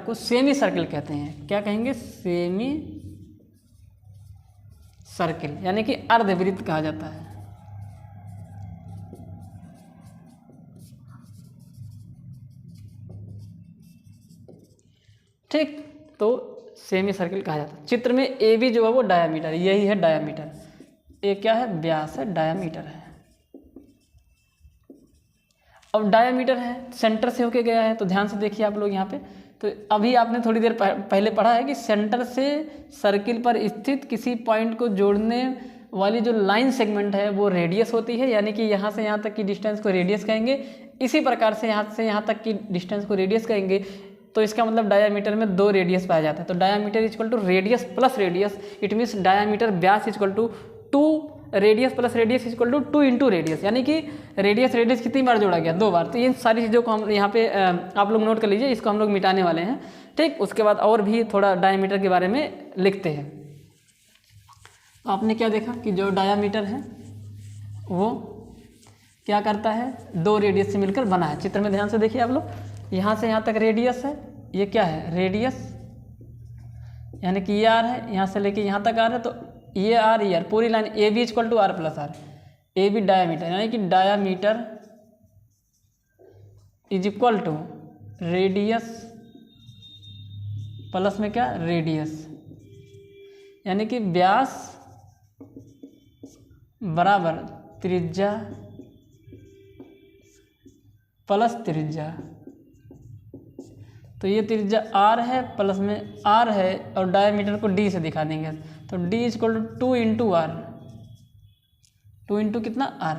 को सेमी सर्किल कहते हैं। क्या कहेंगे, सेमी सर्किल, यानी कि अर्धवृत्त कहा जाता है। ठीक, तो सेमी सर्किल कहा जाता है। चित्र में ए बी जो है वो डायामीटर, यही है डायामीटर। ए क्या है, व्यास है, डायामीटर है। अब डायामीटर है, सेंटर से होके गया है, तो ध्यान से देखिए आप लोग यहाँ पे। तो अभी आपने थोड़ी देर पहले पढ़ा है कि सेंटर से सर्किल पर स्थित किसी पॉइंट को जोड़ने वाली जो लाइन सेगमेंट है वो रेडियस होती है, यानी कि यहाँ से यहाँ तक की डिस्टेंस को रेडियस कहेंगे। इसी प्रकार से यहाँ तक की डिस्टेंस को रेडियस कहेंगे। तो इसका मतलब डायामीटर में दो रेडियस पाया जाता है। तो diameter equal to radius plus radius, it means diameter व्यास equal to 2 radius plus radius equal to 2 into radius, यानी कि रेडियस कितनी बार जोड़ा गया, 2 बार। तो इन सारी चीज़ों को हम यहाँ पे आप लोग नोट कर लीजिए, इसको हम लोग मिटाने वाले हैं। ठीक, उसके बाद और भी थोड़ा डायामीटर के बारे में लिखते हैं। तो आपने क्या देखा कि जो डायामीटर है वो क्या करता है, 2 रेडियस से मिलकर बना है। चित्र में ध्यान से देखिए आप लोग, यहाँ से यहाँ तक रेडियस है, ये क्या है, रेडियस, यानी कि ये आर है, यहाँ से लेके यहाँ तक आर है, तो ये आर, ये आर, पूरी line A B equal to R plus R, A B diameter, यानी कि diameter is equal to radius plus में क्या, रेडियस, यानी कि व्यास बराबर त्रिज्या प्लस त्रिज्या। तो ये त्रिज्या r है, प्लस में r है, और डायमीटर को d से दिखा देंगे। तो d equal to 2 into R, 2 into कितना r।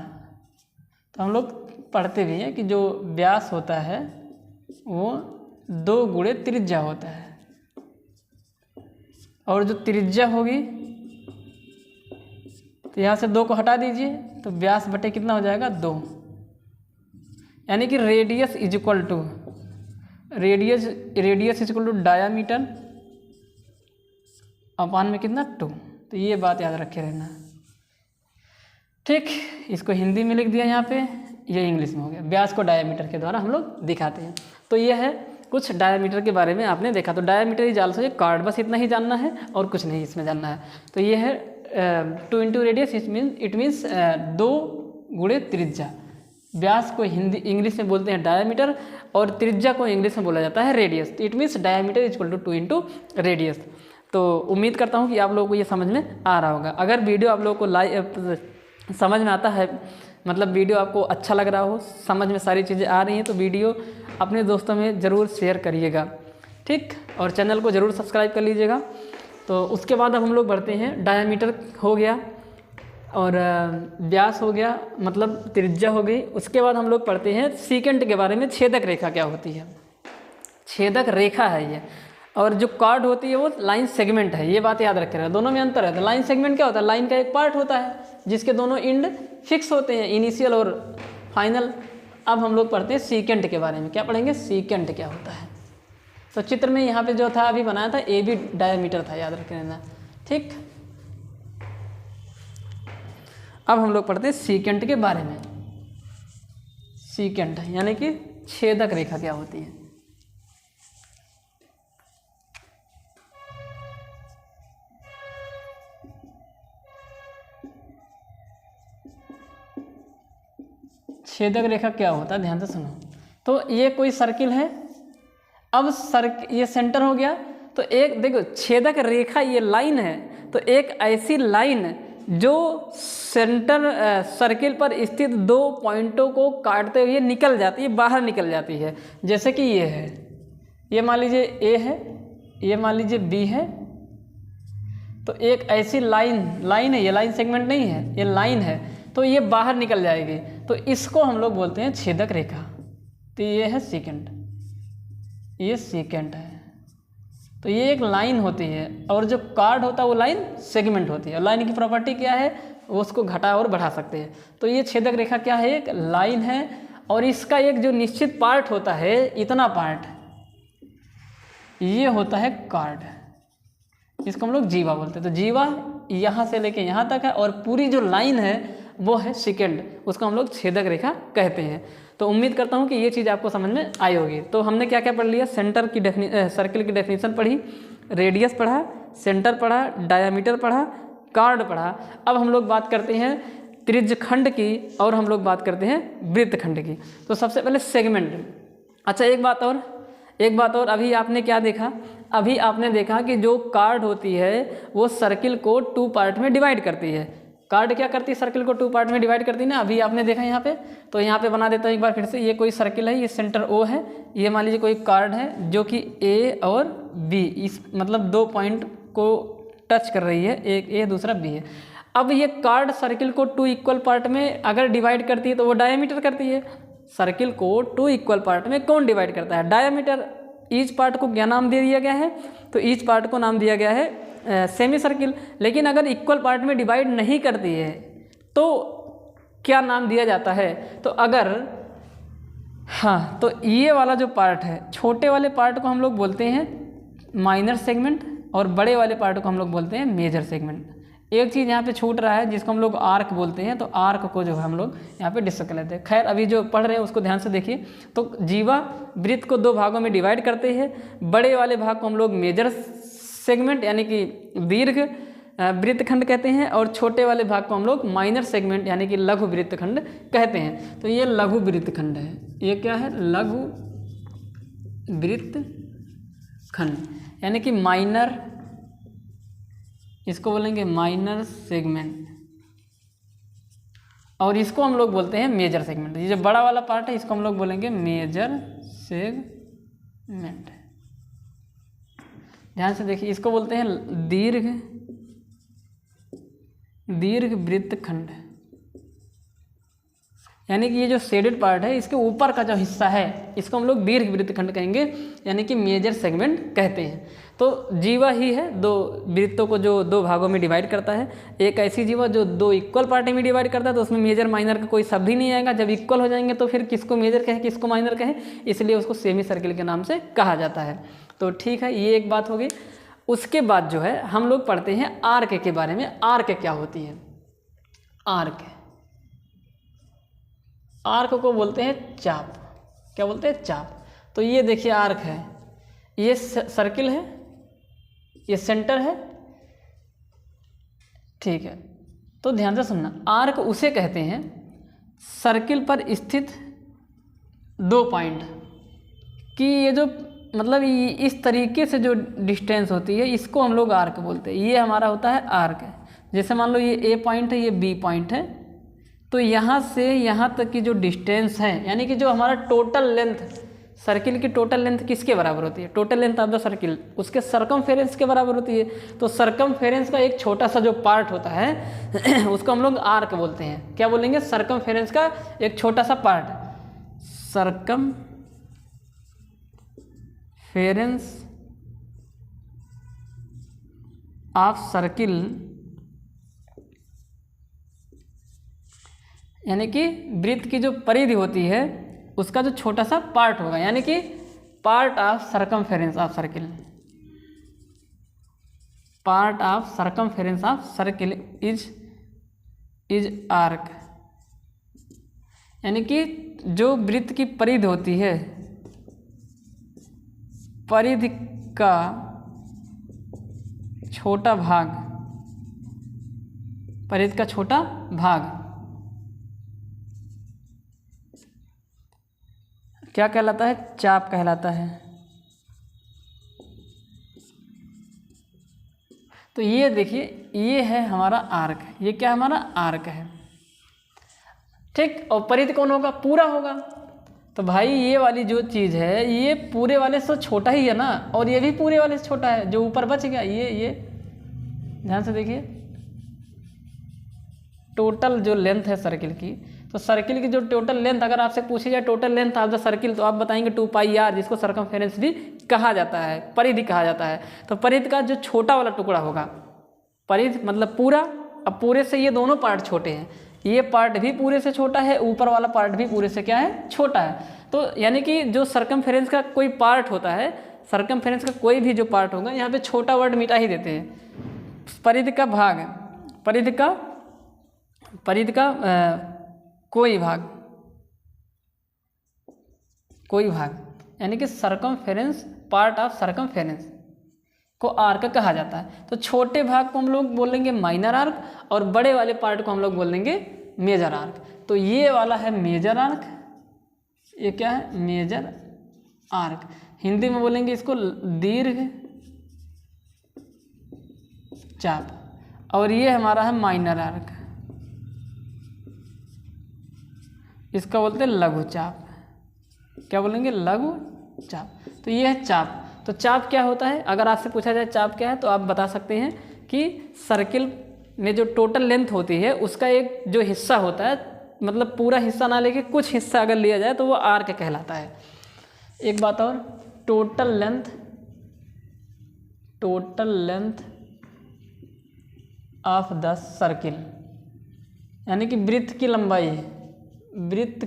तो हम लोग पढ़ते भी हैं कि जो व्यास होता है वो 2 गुणे त्रिज्या होता है, और जो त्रिज्या होगी तो यहाँ से 2 को हटा दीजिए तो व्यास बटे कितना हो जाएगा 2, यानी कि radius is equal to radius is equal to diameter upon में कितना 2। तो ये बात याद रखे रहना। ठीक, इसको हिंदी में लिख दिया यहाँ पे, ये इंग्लिश में हो गया। व्यास को डायामीटर के द्वारा हम लोग दिखाते हैं। तो ये है कुछ डायामीटर के बारे में आपने देखा। तो diameter is also A card, बस इतना ही जानना है और कुछ नहीं इसमें जानना है। तो ये है 2 इंटू रेडियस, इट मीन्स 2 गुणे त्रिज्या। व्यास को हिंदी इंग्लिश में बोलते हैं डायामीटर, और त्रिज्या को इंग्लिश में बोला जाता है radius. It means diameter is equal to 2 into radius. तो उम्मीद करता हूँ कि आप लोगों को ये समझ में आ रहा होगा। अगर वीडियो आप लोगों को समझ में आता है, मतलब वीडियो आपको अच्छा लग रहा हो, समझ में सारी चीज़ें आ रही हैं, तो वीडियो अपने दोस्तों में ज़रूर शेयर करिएगा। ठीक, और चैनल को ज़रूर सब्सक्राइब कर लीजिएगा। तो उसके बाद अब हम लोग बढ़ते हैं। डायामीटर हो गया और व्यास हो गया, मतलब त्रिज्या हो गई। उसके बाद हम लोग पढ़ते हैं सीकेंट के बारे में। छेदक रेखा क्या होती है? छेदक रेखा है ये, और जो कार्ड होती है वो लाइन सेगमेंट है। ये बात याद रखें, दोनों में अंतर है। तो लाइन सेगमेंट क्या होता है? लाइन का एक पार्ट होता है जिसके दोनों एंड फिक्स होते हैं, इनिशियल और फाइनल। अब हम लोग पढ़ते हैं सीकेंट के बारे में। क्या पढ़ेंगे? सीकेंट क्या होता है। तो चित्र में यहाँ पे जो था अभी बनाया था, ए बी डायमीटर था, याद रख लेना। ठीक, अब हम लोग पढ़ते हैं सीकेंट के बारे में। सीकेंट यानी कि छेदक रेखा क्या होती है। छेदक रेखा क्या होता है, ध्यान से सुनो। तो ये कोई सर्किल है, अब ये सेंटर हो गया। तो एक देखो, छेदक रेखा ये लाइन है, तो एक ऐसी लाइन जो सेंटर सर्किल पर स्थित 2 पॉइंटों को काटते हुए निकल जाती है, बाहर निकल जाती है। जैसे कि ये है, ये मान लीजिए ए है, ये मान लीजिए बी है। तो एक ऐसी लाइन है, ये लाइन सेगमेंट नहीं है, ये लाइन है, तो ये बाहर निकल जाएगी। तो इसको हम लोग बोलते हैं छेदक रेखा। तो ये है सीकेंट, ये सीकेंट है। तो ये एक लाइन होती है, और जो कार्ड होता है वो लाइन सेगमेंट होती है। लाइन की प्रॉपर्टी क्या है? वो उसको घटा और बढ़ा सकते हैं। तो ये छेदक रेखा क्या है? एक लाइन है, और इसका एक जो निश्चित पार्ट होता है, इतना पार्ट, ये होता है कार्ड। इसको हम लोग जीवा बोलते हैं। तो जीवा यहाँ से लेके यहाँ तक है, और पूरी जो लाइन है वो है सेकेंड, उसको हम लोग छेदक रेखा कहते हैं। तो उम्मीद करता हूँ कि ये चीज़ आपको समझ में आई होगी। तो हमने क्या क्या पढ़ लिया? सर्किल की डेफिनेशन पढ़ी, रेडियस पढ़ा, सेंटर पढ़ा, डायामीटर पढ़ा, कार्ड पढ़ा। अब हम लोग बात करते हैं त्रिज्यखंड की, और हम लोग बात करते हैं वृत्तखंड की। तो सबसे पहले सेगमेंट। अच्छा, एक बात और, अभी आपने क्या देखा? अभी आपने देखा कि जो कार्ड होती है वो सर्किल को 2 पार्ट में डिवाइड करती है। कार्ड क्या करती है? सर्किल को 2 पार्ट में डिवाइड करती है ना। अभी आपने देखा यहाँ पे, तो यहाँ पे बना देता हूँ एक बार फिर से। ये कोई सर्किल है, ये सेंटर O है, ये मान लीजिए कोई कार्ड है जो कि A और B, इस मतलब 2 पॉइंट को टच कर रही है, एक A दूसरा B है। अब ये कार्ड सर्किल को 2 इक्वल पार्ट में अगर डिवाइड करती है तो वो डायमीटर करती है। सर्किल को 2 इक्वल पार्ट में कौन डिवाइड करता है? डायमीटर। ईच पार्ट को क्या नाम दे दिया गया है? तो ईच पार्ट को नाम दिया गया है सेमी सर्किल। लेकिन अगर इक्वल पार्ट में डिवाइड नहीं करती है तो क्या नाम दिया जाता है? तो अगर हाँ, तो ये वाला जो पार्ट है, छोटे वाले पार्ट को हम लोग बोलते हैं माइनर सेगमेंट, और बड़े वाले पार्ट को हम लोग बोलते हैं मेजर सेगमेंट। एक चीज़ यहाँ पे छूट रहा है जिसको हम लोग आर्क बोलते हैं। तो आर्क को जो है हम लोग यहाँ पे डिस्कस कर लेते हैं। खैर, अभी जो पढ़ रहे हैं उसको ध्यान से देखिए। तो जीवा वृत्त को 2 भागों में डिवाइड करते हैं। बड़े वाले भाग को हम लोग मेजर सेगमेंट यानी कि दीर्घ वृत्तखंड कहते हैं, और छोटे वाले भाग को हम लोग माइनर सेगमेंट यानी कि लघु वृत्तखंड कहते हैं। तो ये लघु वृत्तखंड है। ये क्या है? लघु वृत्तखंड यानी कि माइनर, इसको बोलेंगे माइनर सेगमेंट। और इसको हम लोग बोलते हैं मेजर सेगमेंट। ये जो बड़ा वाला पार्ट है इसको हम लोग बोलेंगे मेजर सेगमेंट। ध्यान से देखिए, इसको बोलते हैं दीर्घ वृत्तखंड। यानी कि ये जो शेडेड पार्ट है इसके ऊपर का जो हिस्सा है इसको हम लोग दीर्घ वृत्तखंड कहेंगे, यानी कि मेजर सेगमेंट कहते हैं। तो जीवा ही है दो वृत्तों को जो दो भागों में डिवाइड करता है। एक ऐसी जीवा जो दो इक्वल पार्ट में डिवाइड करता है, तो उसमें मेजर माइनर का कोई शब्द ही नहीं आएगा। जब इक्वल हो जाएंगे तो फिर किसको मेजर कहे किसको माइनर कहे, इसलिए उसको सेमी सर्किल के नाम से कहा जाता है। तो ठीक है, ये एक बात हो गई। उसके बाद जो है हम लोग पढ़ते हैं आर्क के बारे में। आर्क क्या होती है? आर्क को बोलते हैं चाप। क्या बोलते हैं? चाप। तो ये देखिए आर्क है, ये सर्किल है, ये सेंटर है, ठीक है। तो ध्यान से सुनना, आर्क उसे कहते हैं सर्किल पर स्थित दो पॉइंट कि ये जो मतलब इस तरीके से जो डिस्टेंस होती है इसको हम लोग आर्क बोलते हैं। ये हमारा होता है आर्क। जैसे मान लो ये ए पॉइंट है, ये बी पॉइंट है, तो यहाँ से यहाँ तक की जो डिस्टेंस है, यानी कि जो हमारा टोटल लेंथ, सर्किल की टोटल लेंथ किसके बराबर होती है? Total length of the circle उसके सरकमफेरेंस के बराबर होती है। तो सरकमफेरेंस का एक छोटा सा जो पार्ट होता है उसको हम लोग आर्क बोलते हैं। क्या बोलेंगे? सरकमफेरेंस का एक छोटा सा पार्ट, सरकमफेरेंस ऑफ सर्किल, यानी कि वृत्त की जो परिधि होती है उसका जो छोटा सा पार्ट होगा, यानी कि part of circumference of circle, part of circumference of circle is arc. यानी कि जो वृत्त की परिधि होती है, परिधि का छोटा भाग, परिधि का छोटा भाग क्या कहलाता है? चाप कहलाता है। तो ये देखिए, ये है हमारा आर्क। ये क्या हमारा आर्क है, ठीक। और परिधि कौन होगा? पूरा होगा। तो भाई ये वाली जो चीज़ है ये पूरे वाले से छोटा ही है ना, और ये भी पूरे वाले से छोटा है। जो ऊपर बच गया ये ध्यान से देखिए, टोटल जो लेंथ है सर्किल की, तो सर्किल की जो टोटल लेंथ अगर आपसे पूछी जाए total length of the circle, तो आप बताएंगे 2πr, जिसको सरकमफेरेंस भी कहा जाता है, परिधि कहा जाता है। तो परिधि का जो छोटा वाला टुकड़ा होगा, परिधि मतलब पूरा, अब पूरे से ये दोनों पार्ट छोटे हैं, ये पार्ट भी पूरे से छोटा है, ऊपर वाला पार्ट भी पूरे से क्या है? छोटा है। तो यानी कि जो सरकमफेरेंस का कोई पार्ट होता है, सरकमफेरेंस का कोई भी जो पार्ट होगा, यहाँ पे छोटा वर्ड मिटा ही देते हैं। परिधि का भाग, परिधि का कोई भाग, यानी कि सरकमफेरेंस, पार्ट ऑफ सरकमफेरेंस को आर्क कहा जाता है। तो छोटे भाग को हम लोग बोलेंगे माइनर आर्क, और बड़े वाले पार्ट को हम लोग बोलेंगे मेजर आर्क। तो ये वाला है मेजर आर्क, ये क्या है? Major arc. हिंदी में बोलेंगे इसको दीर्घ चाप, और ये हमारा है माइनर आर्क, इसका बोलते हैं लघु चाप। क्या बोलेंगे? लघु चाप। तो ये है चाप। तो चाप क्या होता है? अगर आपसे पूछा जाए चाप क्या है, तो आप बता सकते हैं कि सर्किल में जो टोटल लेंथ होती है उसका एक जो हिस्सा होता है, मतलब पूरा हिस्सा ना लेके कुछ हिस्सा अगर लिया जाए तो वो आर्क कहलाता है। एक बात और, total length of the circle, यानी कि वृत्त की लंबाई, वृत्त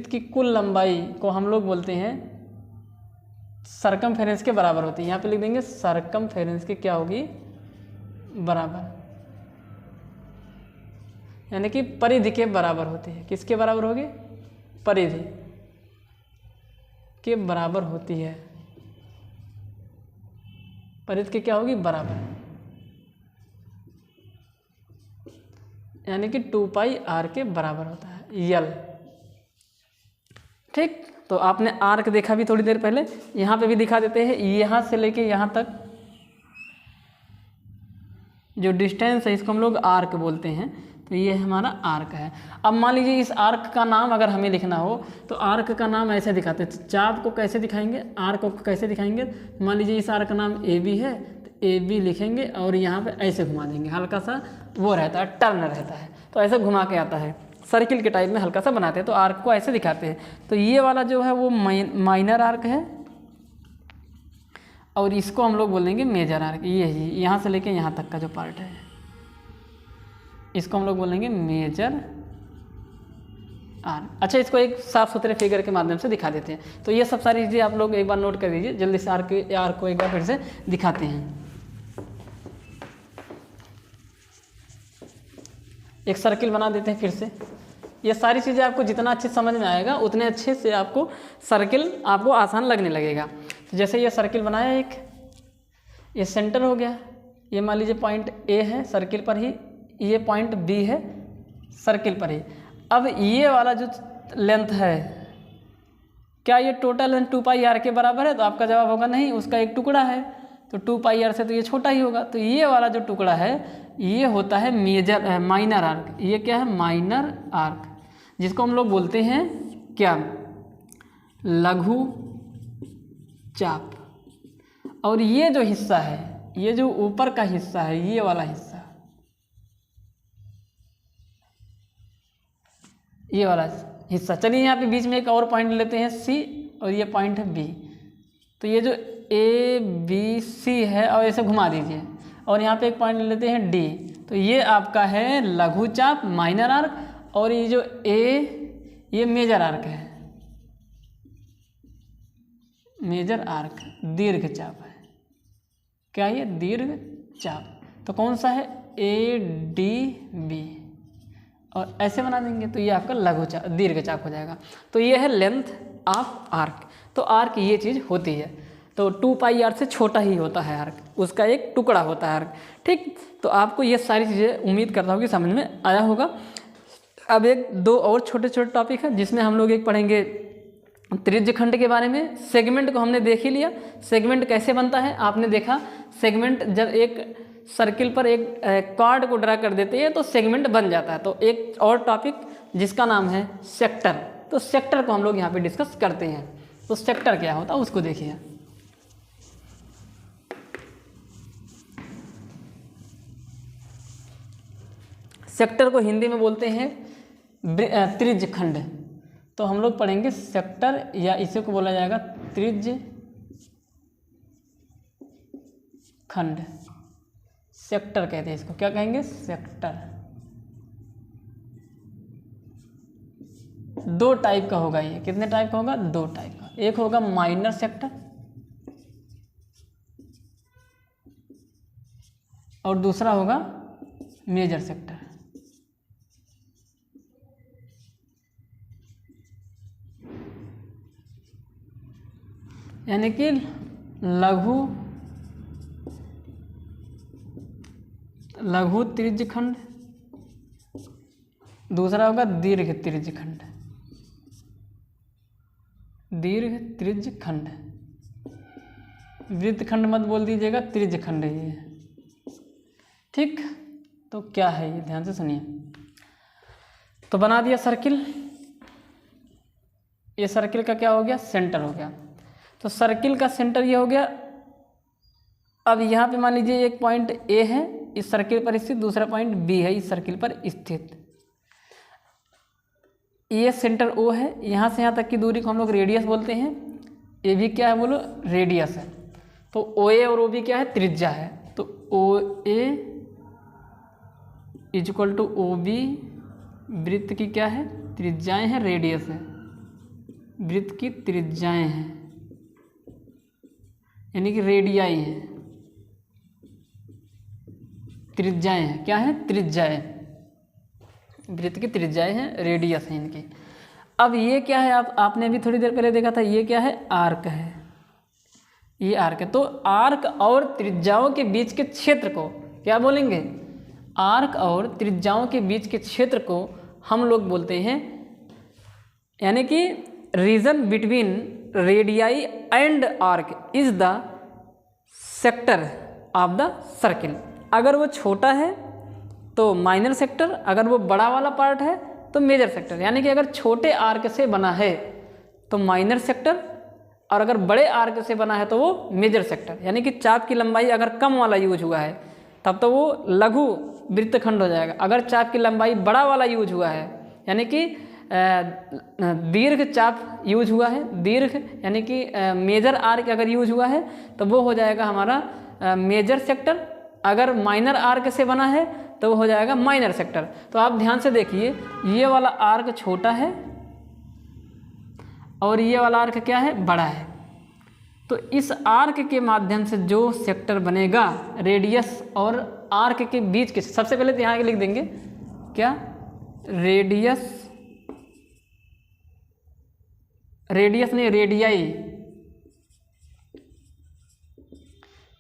की कुल लंबाई को हम लोग बोलते हैं सरकमफेरेंस के बराबर होती है। यहाँ पे लिख देंगे सरकमफेरेंस के क्या होगी? बराबर, यानी कि परिधि के बराबर होती है। किसके बराबर होगी? परिधि के बराबर होती है। परिधि के क्या होगी? बराबर, यानी कि 2πr के बराबर होता है, यल। ठीक। तो आपने आर्क देखा भी थोड़ी देर पहले, यहाँ पे भी दिखा देते हैं। यहाँ से लेके यहाँ तक जो डिस्टेंस है इसको हम लोग आर्क बोलते हैं, तो ये हमारा आर्क है। अब मान लीजिए इस आर्क का नाम अगर हमें लिखना हो तो आर्क का नाम ऐसे दिखाते हैं। चाप को कैसे दिखाएंगे, आर्क को कैसे दिखाएंगे, मान लीजिए इस आर्क का नाम ए बी है तो ए बी लिखेंगे और यहाँ पे ऐसे घुमा देंगे, हल्का सा वो रहता है, टर्न रहता है, तो ऐसे घुमा के आता है, सर्किल के टाइप में हल्का सा बनाते हैं, तो आर्क को ऐसे दिखाते हैं। तो ये वाला जो है वो माइनर आर्क है और इसको हम लोग बोलेंगे मेजर आर्क। ये यहाँ से लेके यहाँ तक का जो पार्ट है इसको हम लोग बोलेंगे मेजर आर्क। अच्छा, इसको एक साफ सुथरे फिगर के माध्यम से दिखा देते हैं। तो ये सब सारी चीज़ें आप लोग एक बार नोट कर दीजिए, जल्दी से आर्क को एक बार फिर से दिखाते हैं। एक सर्किल बना देते हैं फिर से। ये सारी चीज़ें आपको जितना अच्छे समझ में आएगा उतने अच्छे से आपको सर्किल आपको आसान लगने लगेगा। तो जैसे ये सर्किल बनाया, एक ये सेंटर हो गया, ये मान लीजिए पॉइंट ए है सर्किल पर ही, ये पॉइंट बी है सर्किल पर ही। अब ये वाला जो लेंथ है, क्या ये टोटल लेंथ 2 पाई आर के बराबर है? तो आपका जवाब होगा नहीं, उसका एक टुकड़ा है, तो 2 पाई आर से तो ये छोटा ही होगा। तो ये वाला जो टुकड़ा है ये होता है माइनर आर्क। ये क्या है? माइनर आर्क, जिसको हम लोग बोलते हैं क्या? लघु चाप। और ये जो हिस्सा है, ये जो ऊपर का हिस्सा है, ये वाला हिस्सा, ये वाला हिस्सा, चलिए यहाँ पे बीच में एक और पॉइंट लेते हैं सी, और ये पॉइंट है बी। तो ये जो ए बी सी है और ऐसे घुमा दीजिए, और यहाँ पे एक पॉइंट लेते हैं डी। तो ये आपका है लघु चाप, माइनर आर्क, और ये जो ए, ये मेजर आर्क है, मेजर आर्क, दीर्घ चाप है। क्या ये? दीर्घ चाप। तो कौन सा है? ए डी बी, और ऐसे बना देंगे तो ये आपका लघु चाप, दीर्घ चाप हो जाएगा। तो ये है लेंथ ऑफ आर्क। तो आर्क ये चीज़ होती है, तो 2 पाई आर से छोटा ही होता है आर्क, उसका एक टुकड़ा होता है आर्क। ठीक, तो आपको ये सारी चीज़ें उम्मीद करता हूँ कि समझ में आया होगा। अब एक दो और छोटे छोटे टॉपिक है जिसमें हम लोग एक पढ़ेंगे त्रिज्य खंड के बारे में। सेगमेंट को हमने देख ही लिया, सेगमेंट कैसे बनता है आपने देखा। सेगमेंट जब एक सर्किल पर एक कार्ड को ड्रा कर देते हैं तो सेगमेंट बन जाता है। तो एक और टॉपिक जिसका नाम है सेक्टर, तो सेक्टर को हम लोग यहाँ पे डिस्कस करते हैं। तो सेक्टर क्या होता है उसको देखिए। सेक्टर को हिंदी में बोलते हैं त्रिज्य खंड। तो हम लोग पढ़ेंगे सेक्टर, या इसे को बोला जाएगा त्रिज्य खंड। सेक्टर कहते हैं इसको, क्या कहेंगे? सेक्टर। 2 टाइप का होगा ये। कितने टाइप का होगा? 2 टाइप का। एक होगा माइनर सेक्टर और दूसरा होगा मेजर सेक्टर। यानी कि लघु त्रिज्य खंड, दूसरा होगा दीर्घ त्रिज्य खंड। दीर्घ त्रिज्य खंड, वृत्त खंड मत बोल दीजिएगा, त्रिज्य खंड ये है। ठीक, तो क्या है ये, ध्यान से सुनिए। तो बना दिया सर्किल, ये सर्किल का क्या हो गया? सेंटर हो गया। तो सर्किल का सेंटर ये हो गया। अब यहाँ पे मान लीजिए एक पॉइंट ए है इस सर्किल पर स्थित, दूसरा पॉइंट बी है इस सर्किल पर स्थित। ये सेंटर ओ है, यहाँ से यहाँ तक की दूरी को हम लोग रेडियस बोलते हैं। ये भी क्या है बोलो? रेडियस है। तो ओ ए और ओ बी क्या है? त्रिज्या है। तो O A is equal to O B, वृत्त की क्या है? त्रिज्याएं हैं, रेडियस है, वृत्त की त्रिज्याएं हैं, यानी कि रेडियाई हैं, त्रिज्याएं हैं। क्या है? त्रिज्याएं, वृत्त की त्रिज्याएं हैं, रेडियस है इनकी। अब ये क्या है? आपने अभी थोड़ी देर पहले देखा था, ये क्या है? आर्क है, ये आर्क है। तो आर्क और त्रिज्याओं के बीच के क्षेत्र को क्या बोलेंगे? आर्क और त्रिज्याओं के बीच के क्षेत्र को हम लोग बोलते हैं, यानी कि region between radii and arc is the sector of the circle. अगर वो छोटा है तो माइनर सेक्टर, अगर वो बड़ा वाला पार्ट है तो मेजर सेक्टर। यानी कि अगर छोटे आर्क से बना है तो माइनर सेक्टर, और अगर बड़े आर्क से बना है तो वो मेजर सेक्टर। यानी कि चाप की लंबाई अगर कम वाला यूज हुआ है तब तो वो लघु वृत्तखंड हो जाएगा। अगर चाप की लंबाई बड़ा वाला यूज हुआ है, यानी कि दीर्घ चाप यूज हुआ है, दीर्घ यानी कि मेजर आर्क अगर यूज हुआ है तो वो हो जाएगा हमारा मेजर सेक्टर। अगर माइनर आर्क से बना है तो वो हो जाएगा माइनर सेक्टर। तो आप ध्यान से देखिए, ये वाला आर्क छोटा है और ये वाला आर्क क्या है, बड़ा है। तो इस आर्क के माध्यम से जो सेक्टर बनेगा रेडियस और आर्क के बीच के, सबसे पहले तो यहाँ के लिख देंगे क्या, रेडियस, रेडियस नहीं रेडियाई,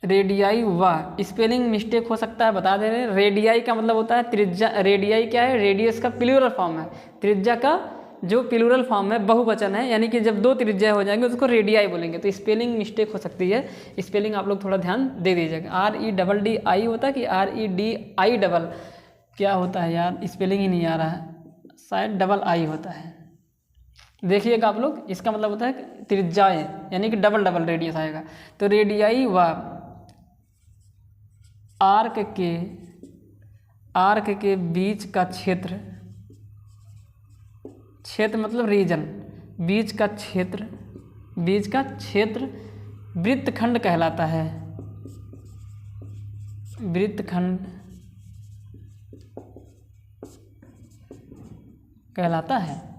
रेडियाई व स्पेलिंग मिस्टेक हो सकता है, बता दे रहे हैं। रेडियाई का मतलब होता है त्रिज्या। रेडियाई क्या है, रेडियस का प्लूरल फॉर्म है, त्रिज्या का जो प्लूरल फॉर्म है बहुवचन है, यानी कि जब दो त्रिज्या हो जाएंगे उसको रेडियाई बोलेंगे। तो स्पेलिंग मिस्टेक हो सकती है, स्पेलिंग आप लोग थोड़ा ध्यान दे दीजिएगा। REDDI होता है कि REDI क्या होता है यार, स्पेलिंग ही नहीं आ रहा है, शायद डबल आई होता है। देखिएगा आप लोग, इसका मतलब होता है त्रिज्याएं, यानी कि डबल रेडियस आएगा। तो रेडियाई व आर्क के बीच का क्षेत्र, क्षेत्र मतलब रीजन, बीच का क्षेत्र वृत्तखंड कहलाता है, वृत्तखंड कहलाता है।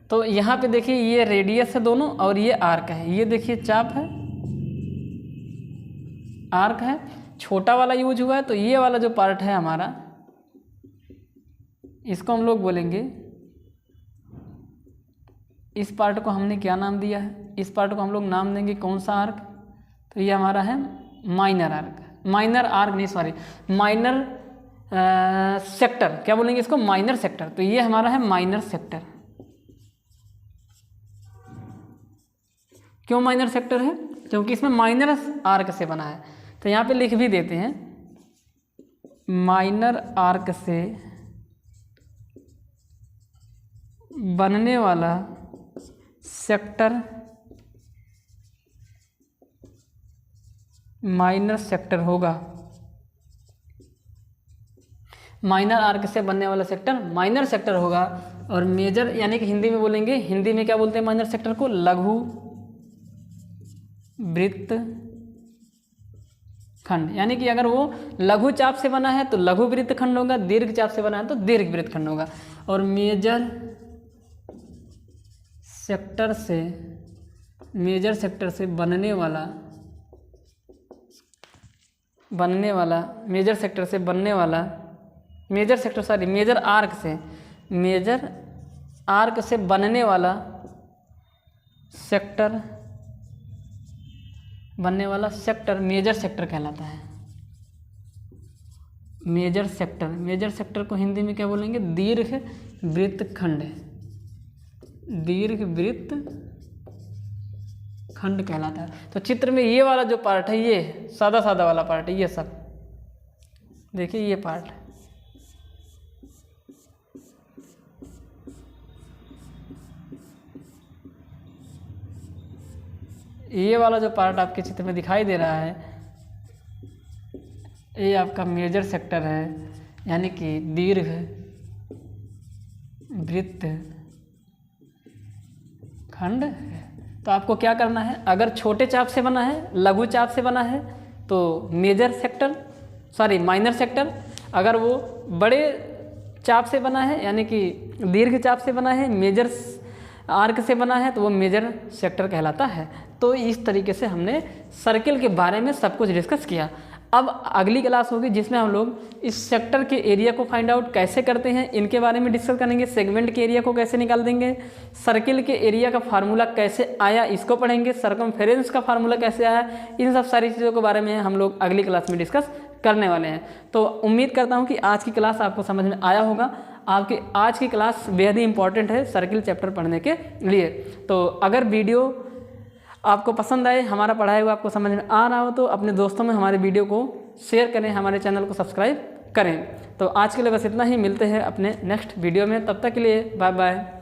तो यहाँ पे देखिए ये रेडियस है दोनों और ये आर्क है, ये देखिए चाप है, आर्क है, छोटा वाला यूज हुआ है। तो ये वाला जो पार्ट है हमारा, इसको हम लोग बोलेंगे, इस पार्ट को हमने क्या नाम दिया है, इस पार्ट को हम लोग नाम देंगे कौन सा आर्क, तो ये हमारा है माइनर आर्क, माइनर सेक्टर, क्या बोलेंगे इसको, माइनर सेक्टर। तो ये हमारा है माइनर सेक्टर। क्यों माइनर सेक्टर है, क्योंकि इसमें माइनर आर्क से बना है। तो यहाँ पे लिख भी देते हैं, माइनर आर्क से बनने वाला सेक्टर माइनर सेक्टर होगा। माइनर आर्क से बनने वाला सेक्टर माइनर सेक्टर होगा। और मेजर यानी कि हिंदी में बोलेंगे, हिंदी में क्या बोलते हैं माइनर सेक्टर को, लघु वृत्त खंड। यानी कि अगर वो लघु चाप से बना है तो लघु वृत्त खंड होगा, दीर्घ चाप से बना है तो दीर्घ वृत्त खंड होगा। और मेजर सेक्टर से बनने वाला मेजर आर्क से बनने वाला सेक्टर मेजर सेक्टर कहलाता है। मेजर सेक्टर को हिंदी में क्या बोलेंगे, दीर्घ वृत्त खंड कहलाता है। तो चित्र में ये वाला जो पार्ट है, ये सादा वाला पार्ट है, ये सब देखिए, ये पार्ट ये वाला जो पार्ट आपके चित्र में दिखाई दे रहा है, ये आपका मेजर सेक्टर है, यानी कि दीर्घ वृत्त खंड है। तो आपको क्या करना है, अगर छोटे चाप से बना है, लघु चाप से बना है तो माइनर सेक्टर। अगर वो बड़े चाप से बना है, यानी कि दीर्घ चाप से बना है, मेजर आर्क से बना है, तो वो मेजर सेक्टर कहलाता है। तो इस तरीके से हमने सर्किल के बारे में सब कुछ डिस्कस किया। अब अगली क्लास होगी जिसमें हम लोग इस सेक्टर के एरिया को फाइंड आउट कैसे करते हैं इनके बारे में डिस्कस करेंगे। सेगमेंट के एरिया को कैसे निकाल देंगे, सर्किल के एरिया का फार्मूला कैसे आया इसको पढ़ेंगे, सर्कमफेरेंस का फार्मूला कैसे आया, इन सारी चीज़ों के बारे में हम लोग अगली क्लास में डिस्कस करने वाले हैं। तो उम्मीद करता हूँ कि आज की क्लास आपको समझ में आया होगा। आपकी आज की क्लास बेहद ही इंपॉर्टेंट है सर्किल चैप्टर पढ़ने के लिए। तो अगर वीडियो आपको पसंद आए, हमारा पढ़ाया हुआ आपको समझ में आ रहा हो तो अपने दोस्तों में हमारे वीडियो को शेयर करें, हमारे चैनल को सब्सक्राइब करें। तो आज के लिए बस इतना ही, मिलते हैं अपने नेक्स्ट वीडियो में, तब तक के लिए बाय बाय।